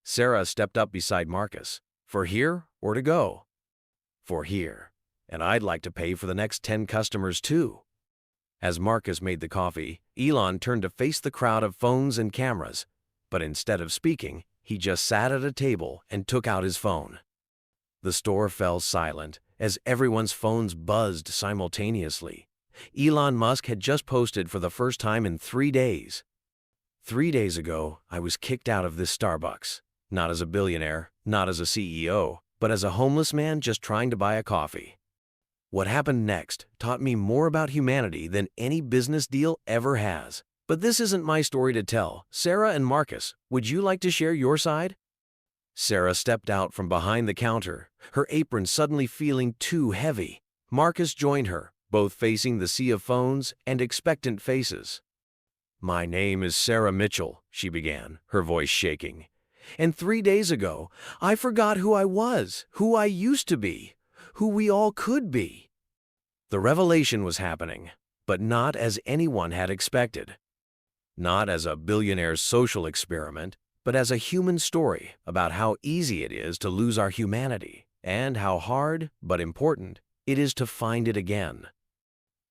Sarah stepped up beside Marcus. For here or to go? For here. And I'd like to pay for the next 10 customers too. As Marcus made the coffee, Elon turned to face the crowd of phones and cameras. But instead of speaking, he just sat at a table and took out his phone. The store fell silent as everyone's phones buzzed simultaneously. Elon Musk had just posted for the first time in 3 days. 3 days ago, I was kicked out of this Starbucks. Not as a billionaire, not as a CEO, but as a homeless man just trying to buy a coffee. What happened next taught me more about humanity than any business deal ever has. But this isn't my story to tell. Sarah and Marcus, would you like to share your side? Sarah stepped out from behind the counter, her apron suddenly feeling too heavy. Marcus joined her, both facing the sea of phones and expectant faces. My name is Sarah Mitchell, she began, her voice shaking. And 3 days ago, I forgot who I was, who I used to be, who we all could be. The revelation was happening, but not as anyone had expected. Not as a billionaire's social experiment, but as a human story about how easy it is to lose our humanity and how hard, but important, it is to find it again.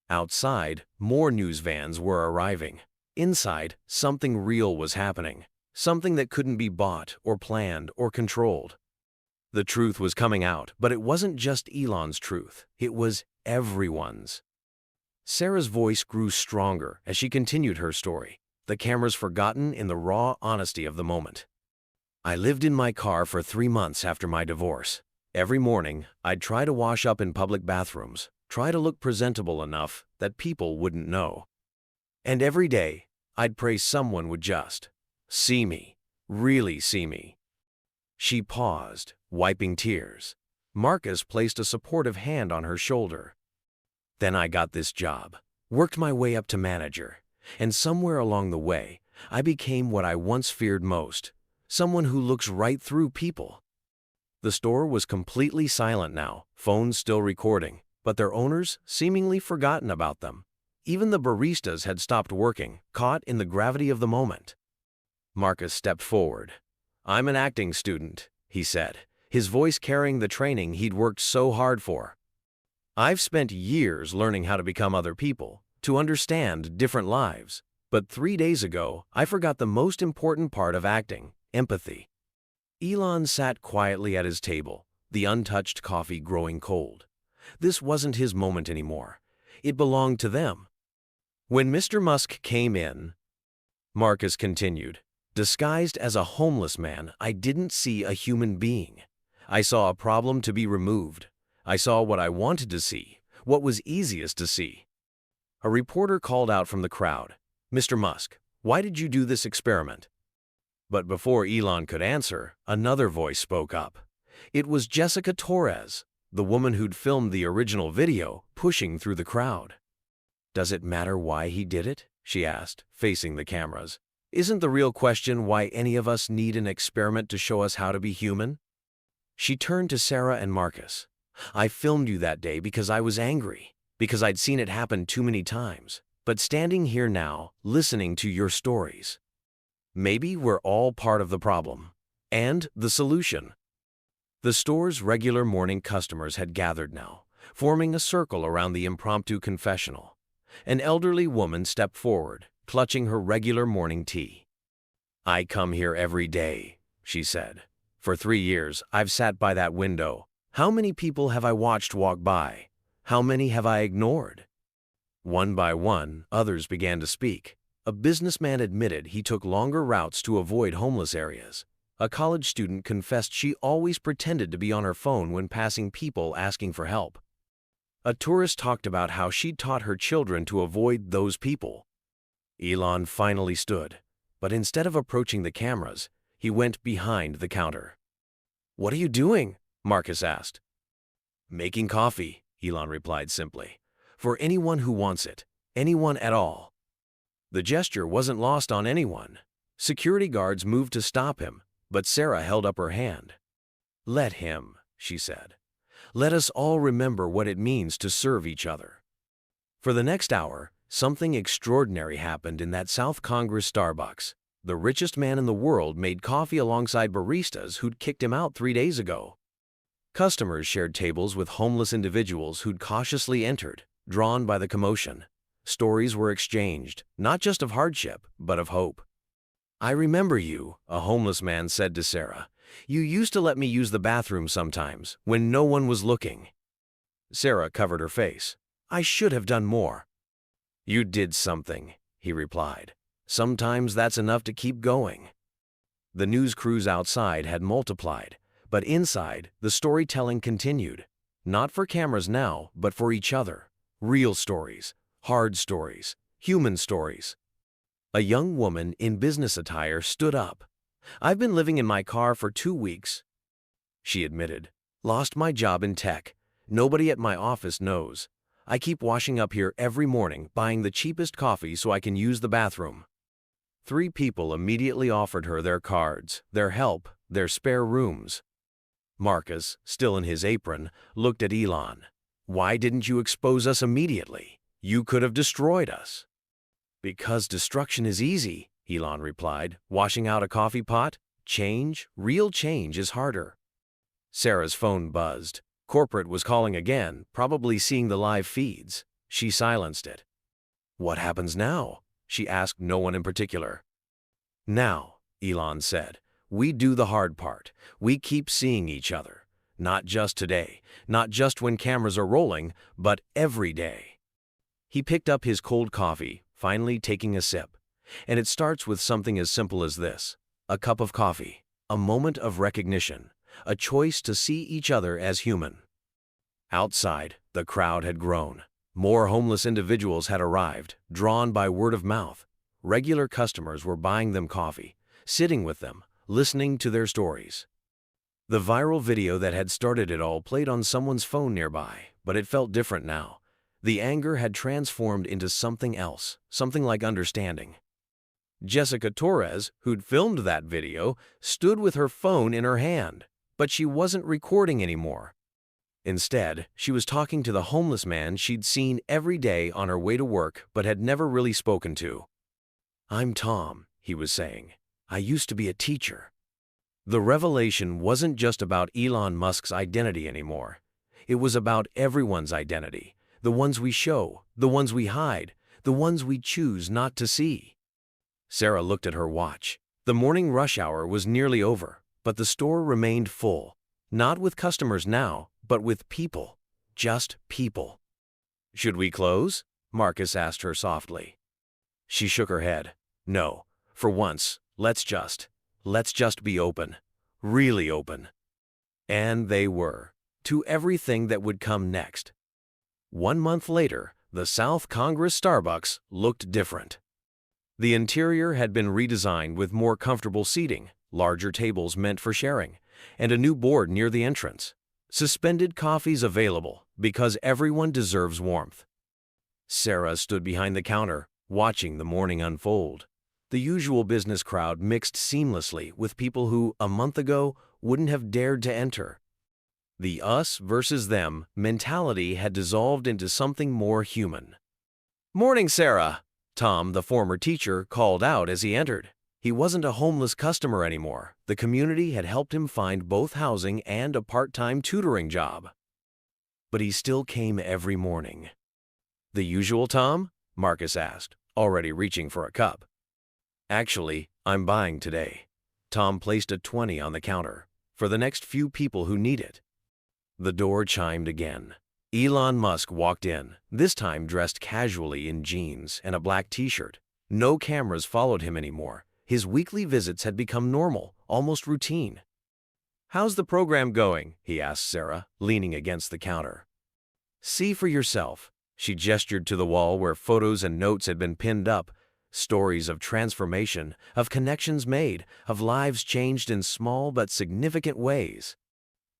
Outside, more news vans were arriving. Inside, something real was happening. Something that couldn't be bought or planned or controlled. The truth was coming out, but it wasn't just Elon's truth. It was everyone's. Sarah's voice grew stronger as she continued her story, the cameras forgotten in the raw honesty of the moment. I lived in my car for 3 months after my divorce. Every morning, I'd try to wash up in public bathrooms, try to look presentable enough that people wouldn't know. And every day, I'd pray someone would just see me, really see me. She paused, wiping tears. Marcus placed a supportive hand on her shoulder. Then I got this job, worked my way up to manager, and somewhere along the way, I became what I once feared most, someone who looks right through people. The store was completely silent now, phones still recording, but their owners seemingly forgotten about them. Even the baristas had stopped working, caught in the gravity of the moment. Marcus stepped forward. "I'm an acting student," he said, his voice carrying the training he'd worked so hard for. "I've spent years learning how to become other people, to understand different lives. But 3 days ago, I forgot the most important part of acting, empathy." Elon sat quietly at his table, the untouched coffee growing cold. This wasn't his moment anymore. It belonged to them. When Mr. Musk came in, Marcus continued, "Disguised as a homeless man, I didn't see a human being. I saw a problem to be removed. I saw what I wanted to see, what was easiest to see." A reporter called out from the crowd, "Mr. Musk, why did you do this experiment?" But before Elon could answer, another voice spoke up. It was Jessica Torres, the woman who'd filmed the original video, pushing through the crowd. "Does it matter why he did it?" she asked, facing the cameras. "Isn't the real question why any of us need an experiment to show us how to be human?" She turned to Sarah and Marcus. "I filmed you that day because I was angry, because I'd seen it happen too many times. But standing here now, listening to your stories, maybe we're all part of the problem and the solution." The store's regular morning customers had gathered now, forming a circle around the impromptu confessional. An elderly woman stepped forward, clutching her regular morning tea. "I come here every day," she said. "For 3 years, I've sat by that window. How many people have I watched walk by? How many have I ignored?" One by one, others began to speak. A businessman admitted he took longer routes to avoid homeless areas. A college student confessed she always pretended to be on her phone when passing people asking for help. A tourist talked about how she'd taught her children to avoid those people. Elon finally stood, but instead of approaching the cameras, he went behind the counter. "What are you doing?" Marcus asked. "Making coffee," Elon replied simply. "For anyone who wants it, anyone at all." The gesture wasn't lost on anyone. Security guards moved to stop him, but Sarah held up her hand. "Let him," she said. "Let us all remember what it means to serve each other." For the next hour, something extraordinary happened in that South Congress Starbucks. The richest man in the world made coffee alongside baristas who'd kicked him out 3 days ago. Customers shared tables with homeless individuals who'd cautiously entered, drawn by the commotion. Stories were exchanged, not just of hardship, but of hope. "I remember you," a homeless man said to Sarah. "You used to let me use the bathroom sometimes, when no one was looking." Sarah covered her face. "I should have done more." "You did something," he replied. "Sometimes that's enough to keep going." The news crews outside had multiplied, but inside, the storytelling continued. Not for cameras now, but for each other. Real stories, hard stories, human stories. A young woman in business attire stood up. "I've been living in my car for 2 weeks," she admitted. "Lost my job in tech. Nobody at my office knows. I keep washing up here every morning, buying the cheapest coffee so I can use the bathroom." 3 people immediately offered her their cards, their help, their spare rooms. Marcus, still in his apron, looked at Elon. "Why didn't you expose us immediately? You could have destroyed us." "Because destruction is easy," Elon replied, washing out a coffee pot. "Change, real change, is harder." Sarah's phone buzzed. Corporate was calling again, probably seeing the live feeds. She silenced it. "What happens now?" she asked no one in particular. "Now," Elon said, "we do the hard part. We keep seeing each other. Not just today, not just when cameras are rolling, but every day." He picked up his cold coffee, finally taking a sip. And it starts with something as simple as this: a cup of coffee, a moment of recognition, a choice to see each other as human. Outside, The crowd had grown. More homeless individuals had arrived, drawn by word of mouth. Regular customers were buying them coffee, sitting with them, listening to their stories. The viral video that had started it all played on someone's phone nearby, but it felt different now. The anger had transformed into something else, something like understanding. Jessica Torres, who'd filmed that video, stood with her phone in her hand, but she wasn't recording anymore. Instead, she was talking to the homeless man she'd seen every day on her way to work but had never really spoken to. "I'm Tom," he was saying. "I used to be a teacher." The revelation wasn't just about Elon Musk's identity anymore. It was about everyone's identity, the ones we show, the ones we hide, the ones we choose not to see. Sarah looked at her watch. The morning rush hour was nearly over, but the store remained full. Not with customers now, but with people. Just people. "Should we close?" Marcus asked her softly. She shook her head. "No, for once, let's just be open. Really open." And they were, to everything that would come next. 1 month later, the South Congress Starbucks looked different. The interior had been redesigned with more comfortable seating, larger tables meant for sharing, and a new board near the entrance. "Suspended coffees available, because everyone deserves warmth." Sarah stood behind the counter, watching the morning unfold. The usual business crowd mixed seamlessly with people who, a month ago, wouldn't have dared to enter. The us versus them mentality had dissolved into something more human. "Morning, Sarah," Tom, the former teacher, called out as he entered. He wasn't a homeless customer anymore. The community had helped him find both housing and a part-time tutoring job. But he still came every morning. "The usual Tom?" Marcus asked, already reaching for a cup. "Actually, I'm buying today." Tom placed a 20 on the counter, for the next few people who need it. The door chimed again. Elon Musk walked in, this time dressed casually in jeans and a black t-shirt. No cameras followed him anymore. His weekly visits had become normal, almost routine. "How's the program going?" he asked Sarah, leaning against the counter. "See for yourself." She gestured to the wall where photos and notes had been pinned up. Stories of transformation, of connections made, of lives changed in small but significant ways.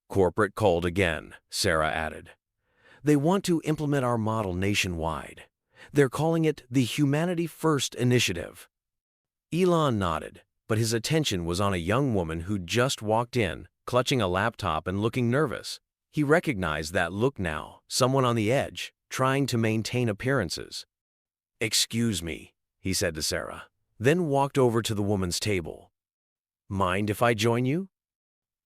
"Corporate called again," Sarah added. "They want to implement our model nationwide. They're calling it the Humanity First Initiative." Elon nodded, but his attention was on a young woman who'd just walked in, clutching a laptop and looking nervous. He recognized that look now, someone on the edge, trying to maintain appearances. "Excuse me," he said to Sarah, then walked over to the woman's table. "Mind if I join you?"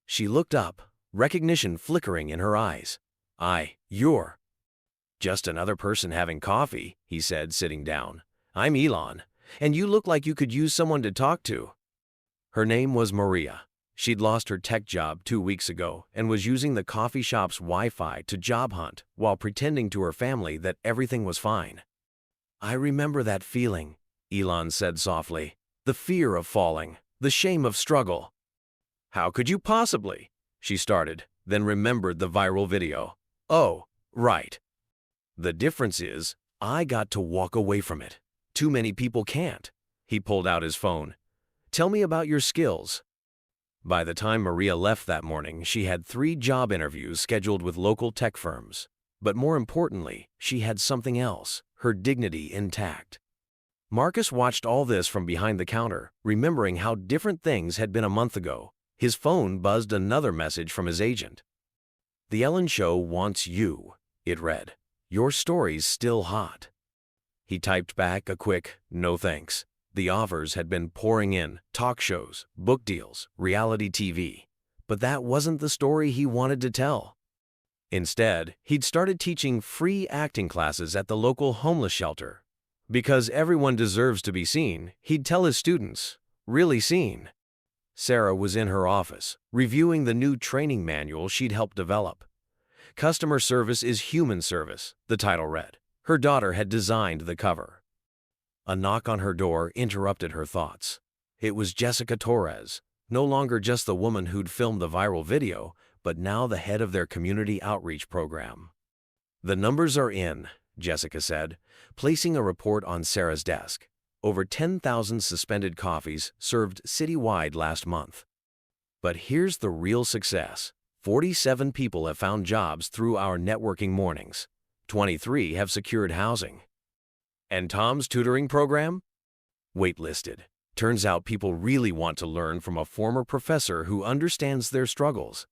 She looked up, recognition flickering in her eyes. You're just another person having coffee," he said, sitting down. "I'm Elon, and you look like you could use someone to talk to." Her name was Maria. She'd lost her tech job 2 weeks ago and was using the coffee shop's Wi-Fi to job hunt while pretending to her family that everything was fine. "I remember that feeling," Elon said softly. "The fear of falling, the shame of struggle." "How could you possibly?" she started, then remembered the viral video. "Oh, right. The difference is, I got to walk away from it. Too many people can't." He pulled out his phone. "Tell me about your skills." By the time Maria left that morning, she had 3 job interviews scheduled with local tech firms. But more importantly, she had something else, her dignity intact. Marcus watched all this from behind the counter, remembering how different things had been a month ago. His phone buzzed another message from his agent. "The Ellen Show wants you," it read. "Your story's still hot." He typed back a quick, "No thanks." The offers had been pouring in, talk shows, book deals, reality TV. But that wasn't the story he wanted to tell. Instead, he'd started teaching free acting classes at the local homeless shelter. Because everyone deserves to be seen, he'd tell his students, really seen. Sarah was in her office, reviewing the new training manual she'd helped develop. "Customer service is human service," the title read. Her daughter had designed the cover. A knock on her door interrupted her thoughts. It was Jessica Torres, no longer just the woman who'd filmed the viral video, but now the head of their community outreach program. The numbers are in, Jessica said, placing a report on Sarah's desk. Over 10,000 suspended coffees served citywide last month. But here's the real success. 47 people have found jobs through our networking mornings. 23 have secured housing. And Tom's tutoring program? Waitlisted. Turns out people really want to learn from a former professor who understands their struggles.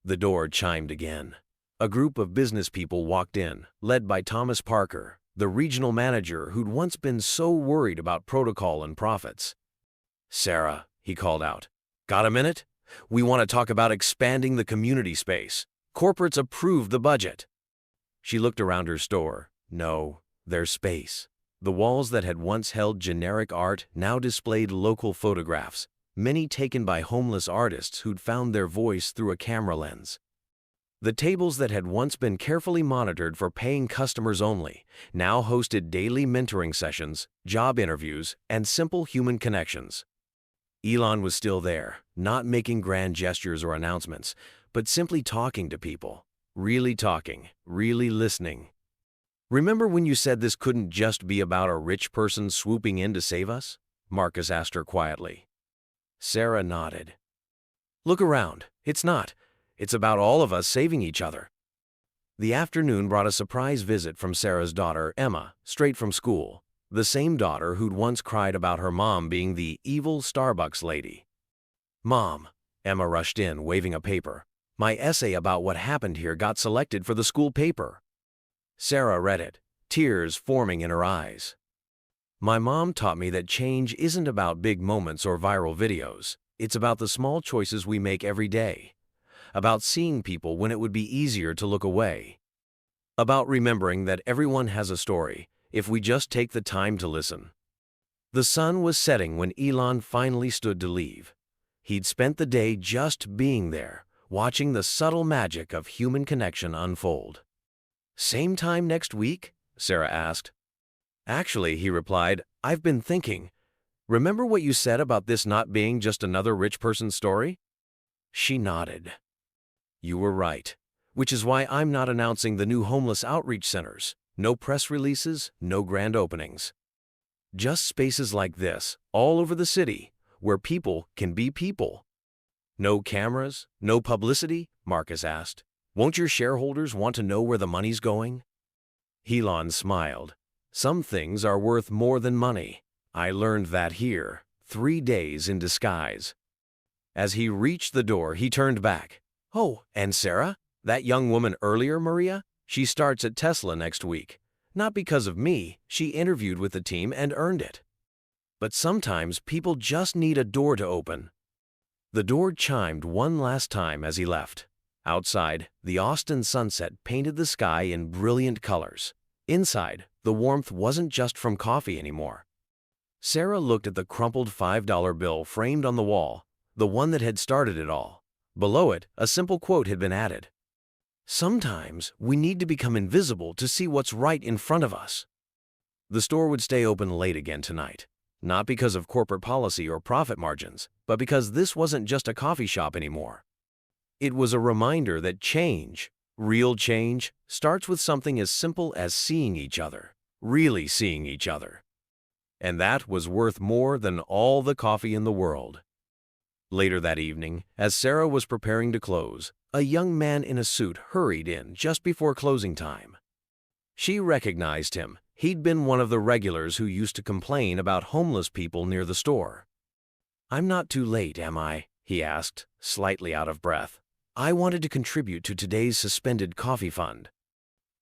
The door chimed again. A group of business people walked in, led by Thomas Parker, the regional manager who'd once been so worried about protocol and profits. "Sarah," he called out, "got a minute? We want to talk about expanding the community space. Corporates approved the budget." She looked around her store. No, their space. The walls that had once held generic art now displayed local photographs, many taken by homeless artists who'd found their voice through a camera lens. The tables that had once been carefully monitored for paying customers only now hosted daily mentoring sessions, job interviews, and simple human connections. Elon was still there, not making grand gestures or announcements, but simply talking to people. Really talking, really listening. "Remember when you said this couldn't just be about a rich person swooping in to save us?" Marcus asked her quietly. Sarah nodded. "Look around. It's not. It's about all of us saving each other." The afternoon brought a surprise visit from Sarah's daughter, Emma, straight from school. The same daughter who'd once cried about her mom being the evil Starbucks lady. "Mom," Emma rushed in, waving a paper. "My essay about what happened here got selected for the school paper." Sarah read it, tears forming in her eyes. "My mom taught me that change isn't about big moments or viral videos. It's about the small choices we make every day. About seeing people when it would be easier to look away. About remembering that everyone has a story, if we just take the time to listen." The sun was setting when Elon finally stood to leave. He'd spent the day just being there, watching the subtle magic of human connection unfold. "Same time next week?" Sarah asked. "Actually," he replied, "I've been thinking. Remember what you said about this not being just another rich person's story?" She nodded. "You were right, which is why I'm not announcing the new homeless outreach centers. No press releases, no grand openings. Just spaces like this, all over the city, where people can be people." "No cameras, no publicity?" Marcus asked. "Won't your shareholders want to know where the money's going?" Elon smiled. "Some things are worth more than money. I learned that here, 3 days in disguise." As he reached the door, he turned back. "Oh, and Sarah? That young woman earlier, Maria? She starts at Tesla next week. Not because of me, she interviewed with the team and earned it. But sometimes people just need a door to open." The door chimed one last time as he left. Outside, the Austin sunset painted the sky in brilliant colors. Inside, the warmth wasn't just from coffee anymore. Sarah looked at the crumpled $5 bill framed on the wall, the one that had started it all. Below it, a simple quote had been added. "Sometimes we need to become invisible to see what's right in front of us." The store would stay open late again tonight, not because of corporate policy or profit margins, but because this wasn't just a coffee shop anymore. It was a reminder that change, real change, starts with something as simple as seeing each other, really seeing each other. And that was worth more than all the coffee in the world. Later that evening, as Sarah was preparing to close, a young man in a suit hurried in just before closing time. She recognized him. He'd been one of the regulars who used to complain about homeless people near the store. "I'm not too late, am I?" he asked, slightly out of breath. "I wanted to contribute to today's suspended coffee fund."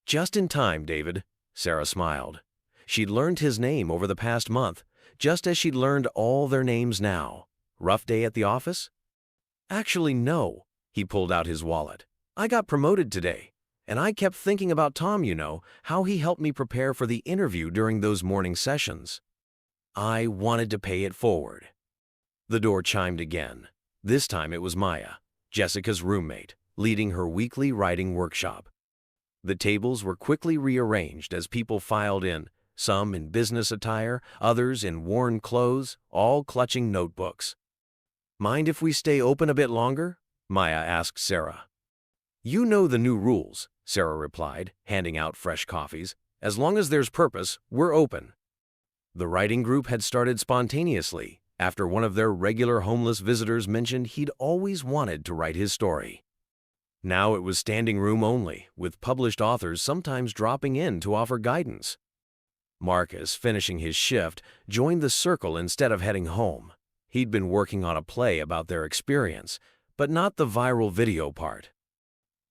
"Just in time, David," Sarah smiled. She'd learned his name over the past month, just as she'd learned all their names now. "Rough day at the office?" "Actually, no." He pulled out his wallet. "I got promoted today, and I kept thinking about Tom, how he helped me prepare for the interview during those morning sessions. I wanted to pay it forward." The door chimed again. This time it was Maya, Jessica's roommate, leading her weekly writing workshop. The tables were quickly rearranged as people filed in, some in business attire, others in worn clothes, all clutching notebooks. "Mind if we stay open a bit longer?" Maya asked Sarah. "You know the new rules," Sarah replied, handing out fresh coffees. "As long as there's purpose, we're open." The writing group had started spontaneously after one of their regular homeless visitors mentioned he'd always wanted to write his story. Now it was standing room only, with published authors sometimes dropping in to offer guidance. Marcus, finishing his shift, joined the circle instead of heading home. He'd been working on a play about their experience, but not the viral video part.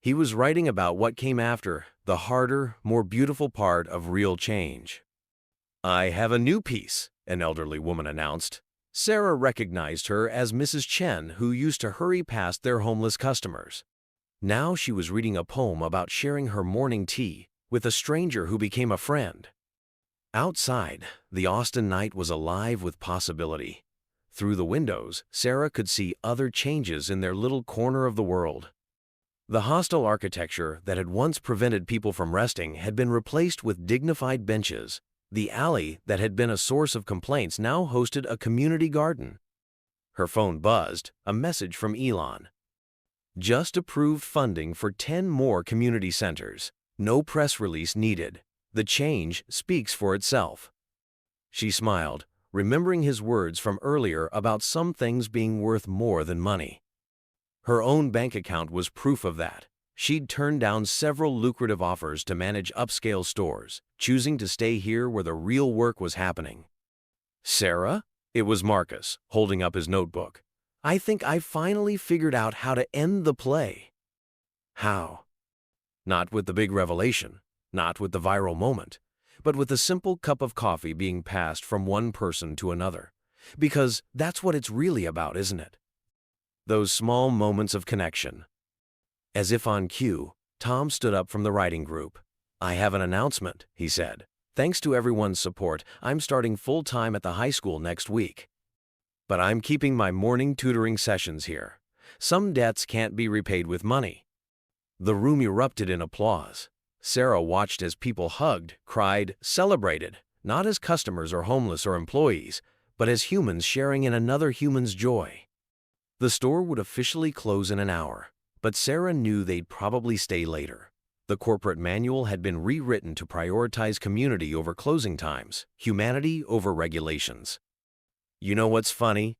He was writing about what came after, the harder, more beautiful part of real change. "I have a new piece," an elderly woman announced. Sarah recognized her as Mrs. Chen, who used to hurry past their homeless customers. Now she was reading a poem about sharing her morning tea with a stranger who became a friend. Outside, the Austin night was alive with possibility. Through the windows, Sarah could see other changes in their little corner of the world. The hostile architecture that had once prevented people from resting had been replaced with dignified benches. The alley that had been a source of complaints now hosted a community garden. Her phone buzzed, a message from Elon. Just approved funding for 10 more community centers. No press release needed. The change speaks for itself. She smiled, remembering his words from earlier about some things being worth more than money. Her own bank account was proof of that. She'd turned down several lucrative offers to manage upscale stores, choosing to stay here where the real work was happening. "Sarah?" It was Marcus, holding up his notebook. "I think I finally figured out how to end the play." How? Not with the big revelation, not with the viral moment, but with a simple cup of coffee being passed from one person to another. Because that's what it's really about, isn't it? Those small moments of connection. As if on cue, Tom stood up from the writing group. "I have an announcement," he said. "Thanks to everyone's support, I'm starting full-time at the high school next week. But I'm keeping my morning tutoring sessions here. Some debts can't be repaid with money." The room erupted in applause. Sarah watched as people hugged, cried, celebrated, not as customers or homeless or employees, but as humans sharing in another human's joy. The store would officially close in an hour, but Sarah knew they'd probably stay later. The corporate manual had been rewritten to prioritize community over closing times, humanity over regulations. "You know what's funny?"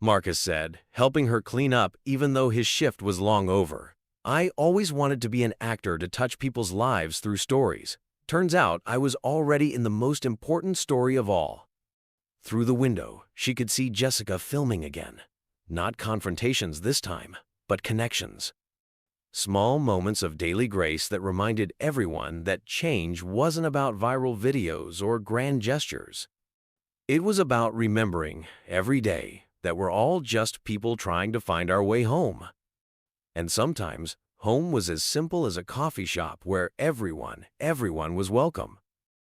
Marcus said, helping her clean up even though his shift was long over. "I always wanted to be an actor to touch people's lives through stories. Turns out I was already in the most important story of all." Through the window, she could see Jessica filming again. Not confrontations this time, but connections. Small moments of daily grace that reminded everyone that change wasn't about viral videos or grand gestures. It was about remembering, every day, that we're all just people trying to find our way home. And sometimes, home was as simple as a coffee shop where everyone was welcome.